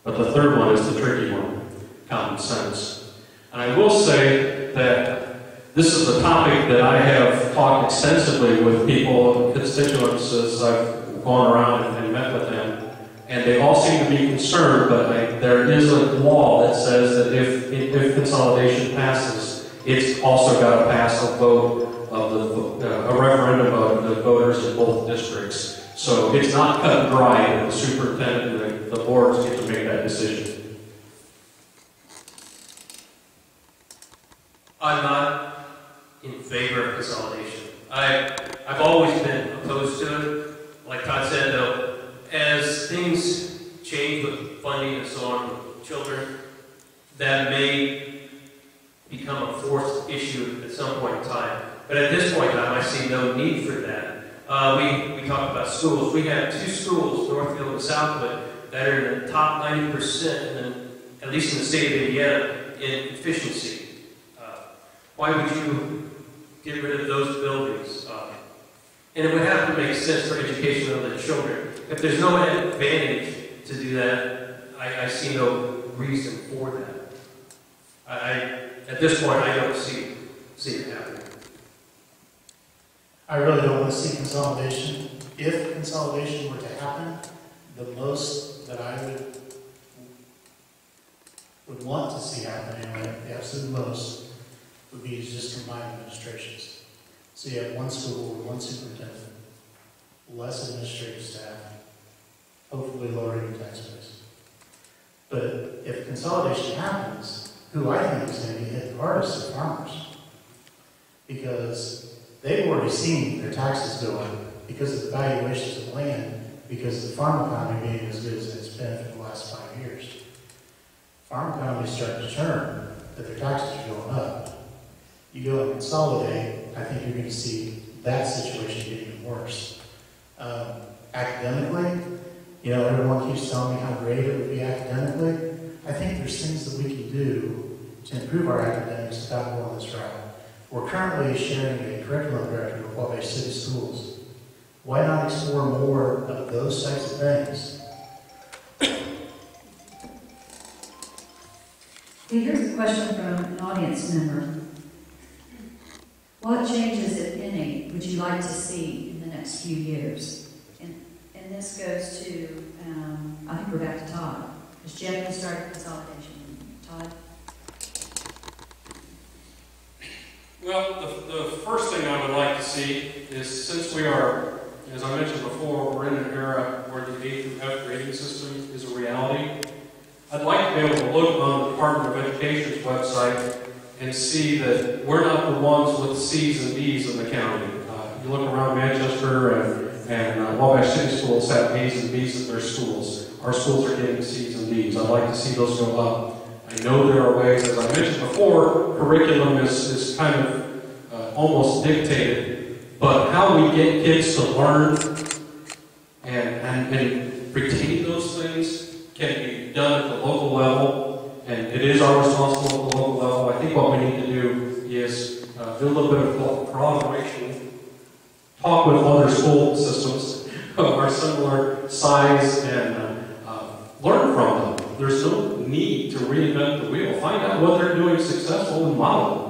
But the third one is the tricky one, common sense. And I will say that this is a topic that I have talked extensively with people, constituents, as I've gone around and met with them. And they all seem to be concerned, but there is a law that says that if consolidation passes, it's also got to pass a vote of a referendum of the voters in both districts. So it's not cut and dry, and the superintendent and the boards get to make that decision. I'm not in favor of consolidation. I've always been opposed to it. Like Todd said, though, as things change with funding and so on with children, that may become a forced issue at some point in time. But at this point in time, I see no need for that. We talk about schools. We have two schools, Northfield and Southwood, that are in the top 90%, at least in the state of Indiana, in efficiency. Why would you get rid of those buildings? And it would have to make sense for education of the children. If there's no advantage to do that, I see no reason for that. At this point, I don't see it happening. I really don't want to see consolidation. If consolidation were to happen, the most that I would want to see happen, anyway, the absolute most, would be just combined administrations. So you have one school with one superintendent, less administrative staff, hopefully lowering the tax base. But if consolidation happens, who I think is going to be hit the hardest are farmers. Because they've already seen their taxes go up because of the valuations of land, because of the farm economy being as good as it's been for the last 5 years. Farm economies start to turn, that their taxes are going up. You go and consolidate, I think you're going to see that situation get even worse. Academically, everyone keeps telling me how great it would be academically. I think there's things that we can do to improve our academics without going this route. We're currently sharing a curriculum director with Wabash City Schools. Why not explore more of those types of things? Okay, here's a question from an audience member. What changes, if any, would you like to see in the next few years? And this goes to, I think we're back to Todd. Because Jeff, you started consolidation. Todd? Well, the first thing I would like to see is, since we are, as I mentioned before, we're in an era where the A through F grading system is a reality. I'd like to be able to look on the Department of Education's website and see that we're not the ones with C's and D's in the county. You look around Manchester and Wabash City Schools have A's and B's at their schools. Our schools are getting C's and D's. I'd like to see those go up. I know there are ways, as I mentioned before, curriculum is kind of almost dictated, but how we get kids to learn and retain those things can be done at the local level, and it is our responsibility at the local level. I think what we need to do is do a little bit of cooperation, talk with other school systems of our similar size, and learn from them. There's no need to reinvent the wheel. Find out what they're doing successful and model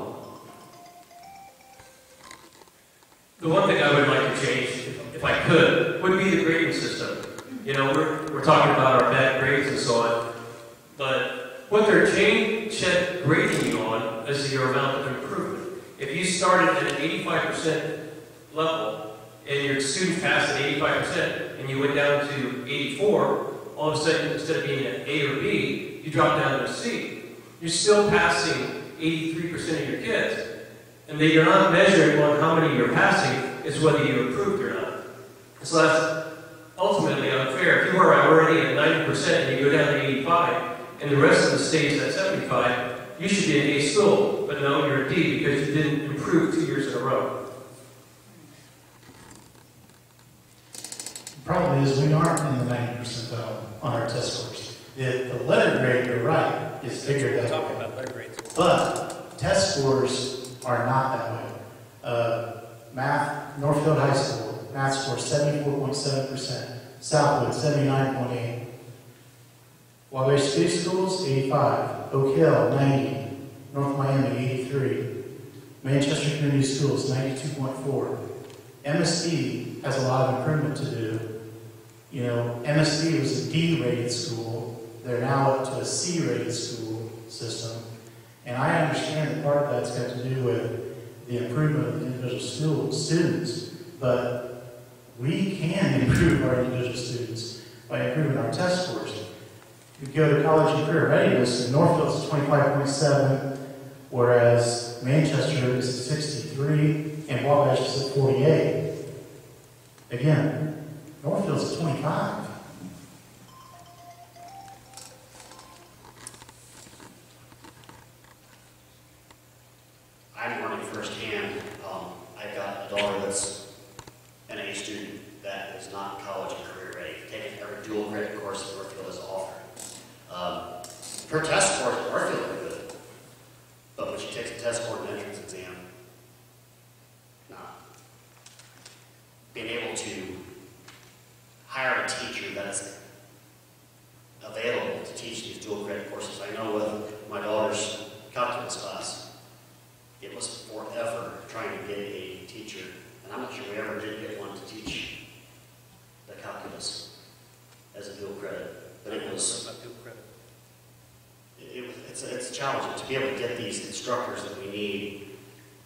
The one thing I would like to change, if I could, would be the grading system. You know, we're talking about our bad grades and so on, but what they're grading you on is your amount of improvement. If you started at an 85% level and your student passed at 85% and you went down to 84, all of a sudden, instead of being an A or B, you drop down to a C. You're still passing 83% of your kids. And you're not measuring on how many you're passing, it's whether you improved or not. So that's ultimately unfair. If you are already at 90% and you go down to 85, and the rest of the state is at 75, you should be an A school. But no, you're a D because you didn't improve 2 years in a row. The problem is we aren't in the 90th percentile on our test scores. The letter grade, you're right, is figured that way. About letter grades. But test scores are not that way. Math, Northfield High School, math score 74.7%, Southwood 79.8%, Wabash City Schools 85%, Oak Hill 90%, North Miami 83%, Manchester Community Schools 92.4%. MSD has a lot of improvement to do. You know, MSD was a D-rated school. They're now up to a C-rated school system. And I understand that part of that's got to do with the improvement of the individual students, but we can improve our individual students by improving our test scores. If you go to college and career readiness, Northfield's at 25.7, whereas Manchester is at 63, and Wabash is at 48. Again, Northfield's at 25. I'm learning firsthand. I've got a daughter that's an A student that is not college and career ready, taking every dual credit course that Northfield is offering. Her test scores at Northfield are good, but when she takes a test score and entrance exam, not. Being able to hire a teacher that's available to teach these dual credit courses. I know with my daughter's calculus class, it was forever trying to get a teacher, and I'm not sure we ever did get one to teach the calculus as a dual credit. But it was it's challenging to be able to get these instructors that we need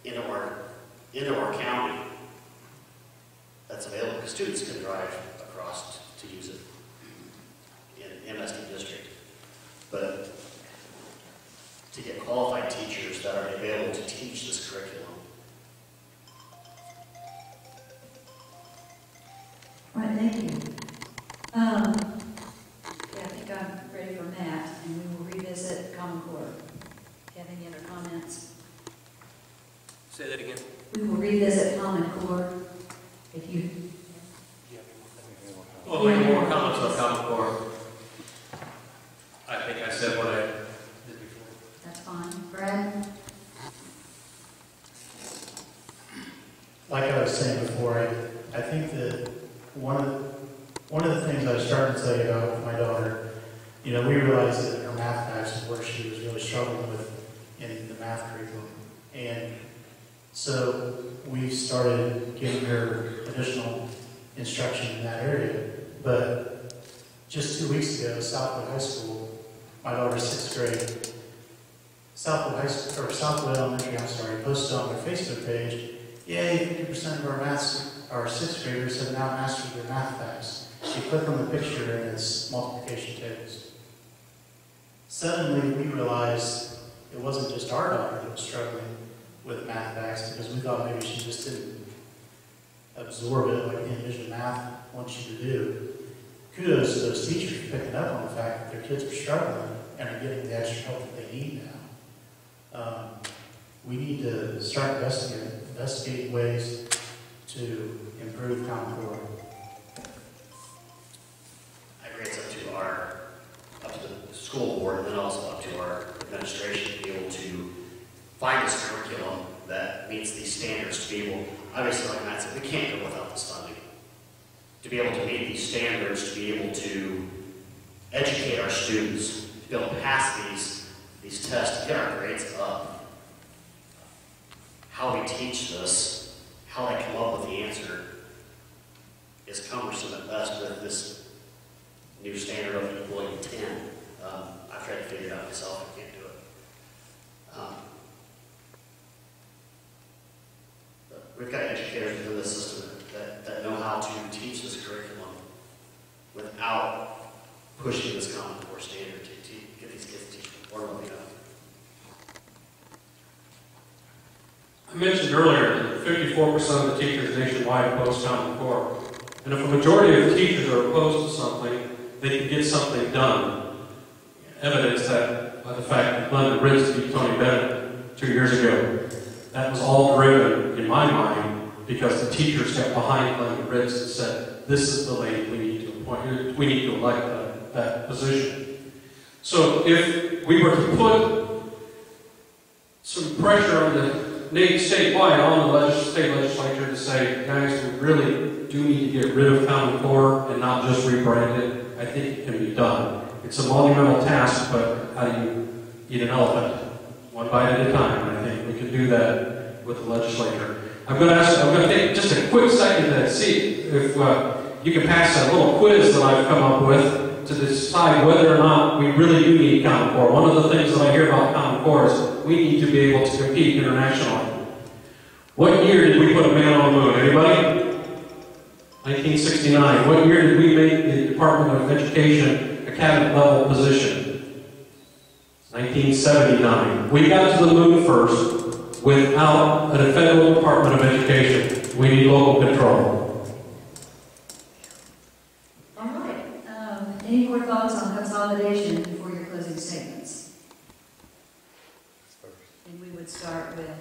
into our county that's available, because students can drive across to use it in MSD district. But to get qualified teachers that are available to teach this curriculum. All right, thank you. Yeah, I think I'm ready for Matt, and we will revisit Common Core. Do you have any other comments? Say that again. We will revisit Common Core. If you, Well, any more comments on Common Core? I think I said what I did before. that's fine. Brad? Like I was saying before, I think that one of the things I was starting to tell you about with my daughter, we realized that her math class is where she was really struggling with in the math curriculum. And so we started giving her additional instruction in that area. But just 2 weeks ago, Southwood High School, my daughter's 6th grade, Southwood Elementary, posted on their Facebook page, yay, 50% of our 6th graders have now mastered their math facts. You click on the picture and it's multiplication tables. Suddenly we realized it wasn't just our daughter that was struggling with math facts, because we thought maybe she just didn't absorb it like the Envision Math wants you to do. Kudos to those teachers for picking up on the fact that their kids are struggling and are getting the extra help that they need now. We need to start investigating ways to improve Common Core. I agree, it's up to the school board, and then also up to our administration to be able to find this curriculum that meets these standards, to be able, obviously, like Matt said, we can't go without this funding. To be able to meet these standards, to be able to educate our students, to be able to pass these tests, to get our grades up. How we teach this, how they come up with the answer, is cumbersome at best with this new standard of equaling 10. I've tried to figure it out myself, I can't do it. But we've got educators within the system that know how to teach this curriculum without pushing this Common Core standard to get these kids to teach more than what they know. I mentioned earlier that 54% of the teachers nationwide oppose Common Core. And if a majority of the teachers are opposed to something, they can get something done. Evidence that by the fact that London Ritz beat Tony Bennett 2 years ago. That was all driven, in my mind, because the teachers got behind London Ritz and said, this is the lady we need to appoint, we need to elect that position. So if we were to put some pressure on the statewide on the state legislature to say, guys, we really do need to get rid of Common Core and not just rebrand it, I think it can be done. It's a monumental task, but how do you eat an elephant? One bite at a time, and I think we can do that with the legislature. I'm going to take just a quick second to see if you can pass that little quiz that I've come up with to decide whether or not we really do need Common Core. One of the things that I hear about Common Core is we need to be able to compete internationally. What year did we put a man on the moon? Anybody? 1969. What year did we make the Department of Education a cabinet level position? 1979. We got to the moon first without a federal Department of Education. We need local control. All right. Any more thoughts on consolidation before your closing statements? And we would start with,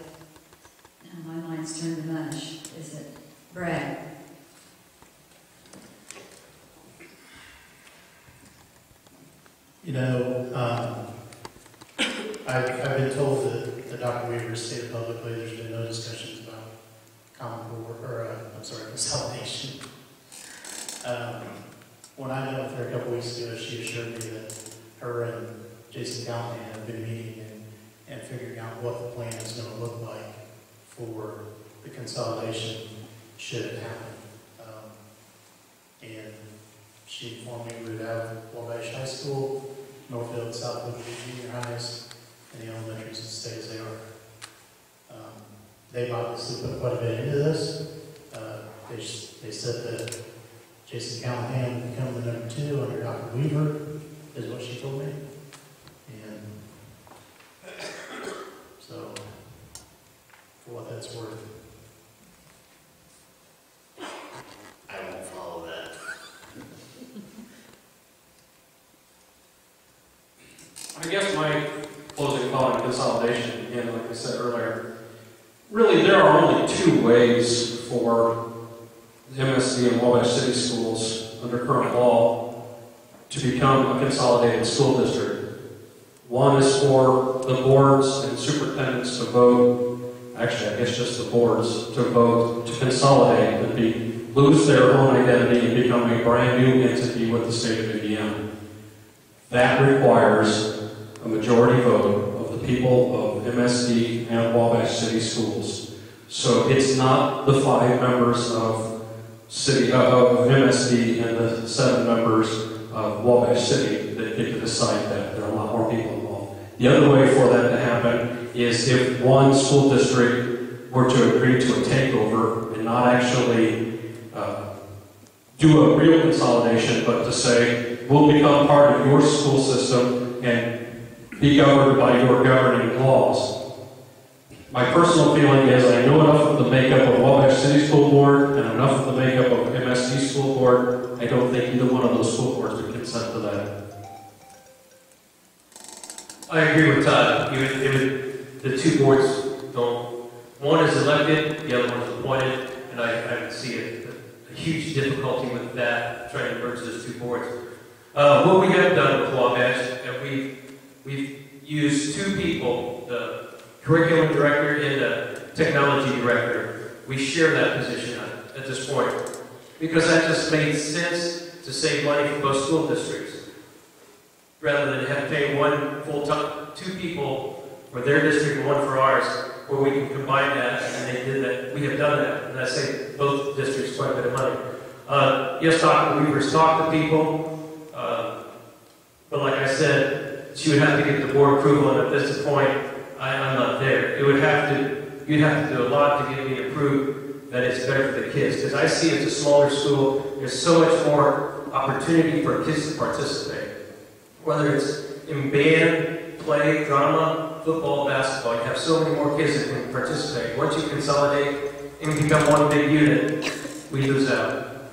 my mind's turned to mush. Is it Brad? I've been told that Dr. Weaver stated publicly there's been no discussions about Common Core, consolidation. When I met with her a couple weeks ago, she assured me that her and Jason Callahan have been meeting and figuring out what the plan is going to look like for the consolidation should it happen. And she informed me we would have Wabash High School, Northfield and Southwood junior highs, and the elementaries would stay as they are. They've obviously put quite a bit into this. They said that Jason Callahan would become the number 2 under Dr. Weaver, is what she told me. And so, for what that's worth. I won't follow that. I guess my closing thought on consolidation, again, like I said earlier, really there are only 2 ways for the MSD and Wabash City Schools under current law to become a consolidated school district. One is for the boards and superintendents to vote, actually I guess just the boards, to vote to consolidate and be lose their own identity and become a brand new entity with the state of Indiana. That requires a majority vote of the people of MSD and Wabash City Schools. So it's not the 5 members of MSD and the 7 members of Wabash City that get to decide that. There are a lot more people involved. The other way for that to happen is if one school district were to agree to a takeover and not actually do a real consolidation, but to say, we'll become part of your school system and be governed by your governing laws. My personal feeling is I know enough of the makeup of Wabash City School Board and enough of the makeup of MSD School Board. I don't think either one of those school boards would consent to that. I agree with Todd. The 2 boards don't. One is elected, the other one is appointed, and I see a huge difficulty with that, trying to merge those 2 boards. What we have done with Wabash, we've used 2 people, the curriculum director and the technology director. We share that position at this point because that just made sense to save money for both school districts rather than have to pay 1 full-time, 2 people for their district and 1 for ours, where we can combine that, and they did that. We have done that, and that saved both districts quite a bit of money. Yes, Dr. Weaver's talked to people, but like I said, she would have to get the board approval, and at this point, I'm not there. You'd have to do a lot to get me to prove that it's better for the kids, because I see it's a smaller school. There's so much more opportunity for kids to participate, whether it's in band, play, drama, football, basketball. You have so many more kids that can participate. Once you consolidate and become one big unit, we lose out.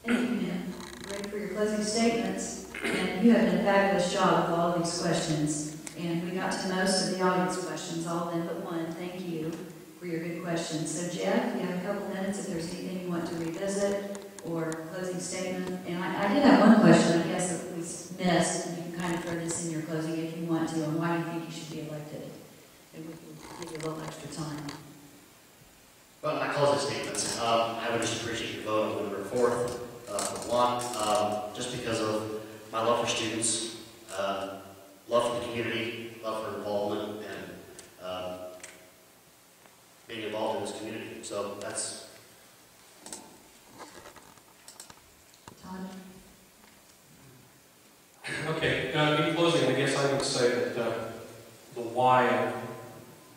Thank you, Matt. Great for your closing statements. And you have done a fabulous job with all of these questions. And we got to most of the audience questions, all of them but one. Thank you for your good questions. So Jeff, you have a couple minutes if there's anything you want to revisit or closing statement. And I did have one question, I guess, that we missed, and you can kind of throw this in your closing if you want to, on why you think you should be elected. And we can give you a little extra time. Well, my closing statements, I would just appreciate your vote on November 4th. For one, just because of my love for students, love for the community, love for involvement, and being involved in this community. So that's... Todd? Okay, in closing, I guess I would say that the why I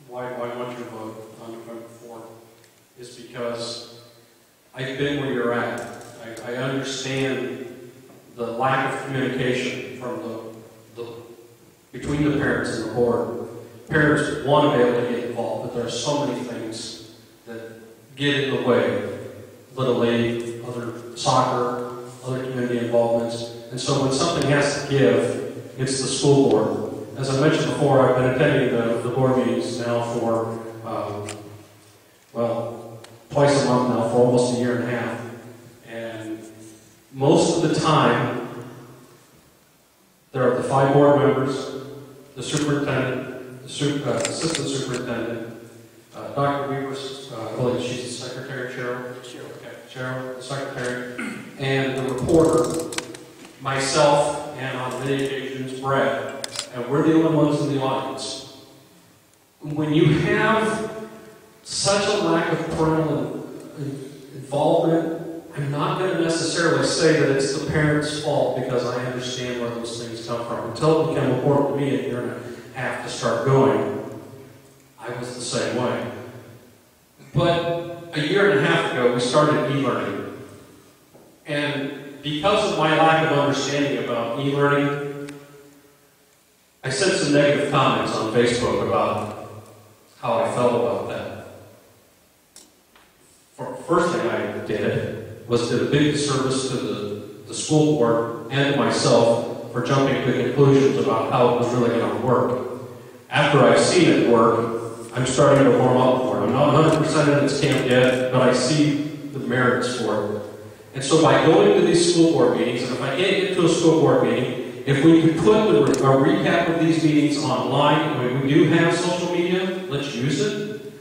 want your vote on November 4th is because I've been where you're at. I understand the lack of communication from between the parents and the board. Parents want to be able to get involved, but there are so many things that get in the way. Little League, other soccer, other community involvements. And so when something has to give, it's the school board. As I mentioned before, I've been attending the board meetings now for, twice a month now for almost a year and a half. And most of the time, there are the 5 board members, the superintendent, the assistant superintendent, Dr. Weaver's, I believe she's the secretary, Cheryl, the secretary, and the reporter, myself, and on many occasions, Brad. And we're the only ones in the audience. When you have such a lack of parental involvement, I'm not going to necessarily say that it's the parents' fault, because I understand where those things come from. Until it became important to me a year and a half to start going, I was the same way. But a year and a half ago, we started e-learning. And because of my lack of understanding about e-learning, I sent some negative comments on Facebook about how I felt about that. First thing I did was did a big disservice to the school board and to myself for jumping to conclusions about how it was really going to work. After I've seen it work, I'm starting to warm up for it. I'm not 100% in its camp yet, but I see the merits for it. And so by going to these school board meetings, and if I can't get to a school board meeting, if we could put a recap of these meetings online, I mean, we do have social media, let's use it.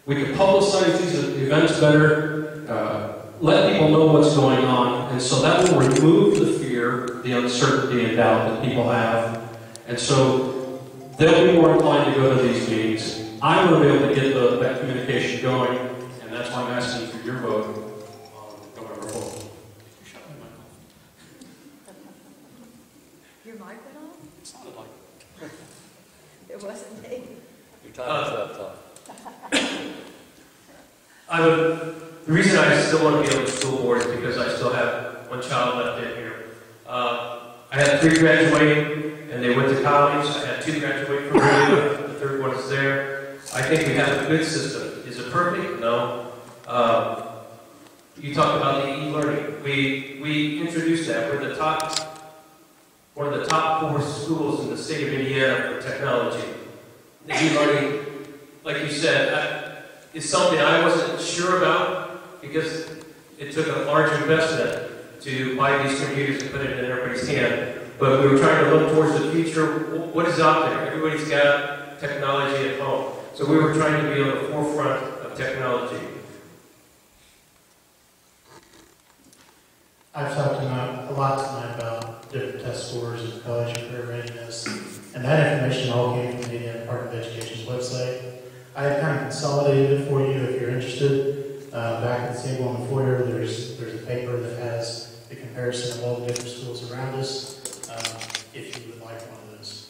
We could publicize these events better. let people know what's going on, and so that will remove the fear, the uncertainty and doubt that people have, and so they'll be more inclined to go to these meetings. I want to be able to get that communication going, and that's why I'm asking for your vote on November 4th. Your mic went on? It sounded like It wasn't me. Your time is up, Tom. The reason I still want to be on the school board is because I still have one child left in here. I had 3 graduating, and they went to college. I had 2 graduate from here. The third one is there. I think we have a good system. Is it perfect? No. You talked about the e-learning. We introduced that. We're one of the top 4 schools in the state of Indiana for technology. The e-learning, like you said, is something I wasn't sure about because it took a large investment to buy these computers and put it in everybody's hand. But we were trying to look towards the future. What is out there? Everybody's got technology at home. So we were trying to be on the forefront of technology. I've talked a lot tonight about different test scores and college and career readiness, and that information all came from the Indiana Department of Education's website. I have kind of consolidated it for you if you're interested. Back at the table on the foyer, there's a paper that has the comparison of all the different schools around us, if you would like one of those.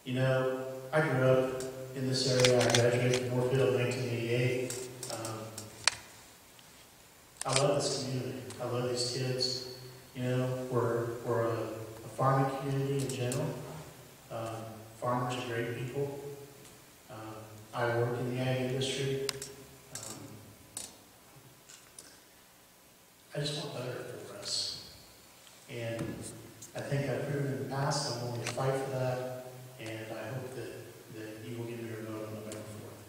You know, I grew up in this area. I graduated from Moorfield in 1988. I love this community. I love these kids. You know, we're a farming community in general. Farmers are great people. I work in the ag industry. I just want better for us. And I think I've proven in the past I'm willing to fight for that, and I hope that you will give me your vote on November 4th.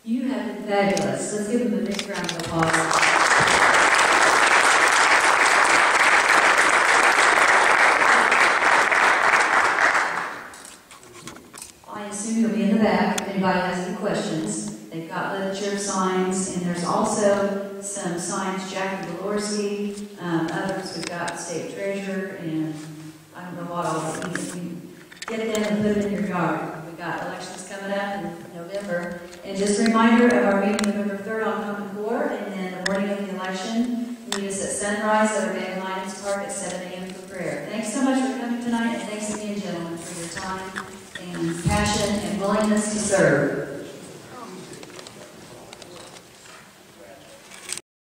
You have been fabulous. Let's give them a big round of applause. I assume you'll be in the back if anybody has any questions. They've got literature, signs, and there's also some signs, Jackie Walorski, others. We've got State Treasurer, and I don't know what all, but you get them and put them in your yard. We've got elections coming up in November. And just a reminder of our meeting November 3rd on Common Core, and then the morning of the election, meet us at sunrise at our Van Lyons Park at 7 a.m. for prayer. Thanks so much for coming tonight, and thanks again, gentlemen, for your time and passion and willingness to serve.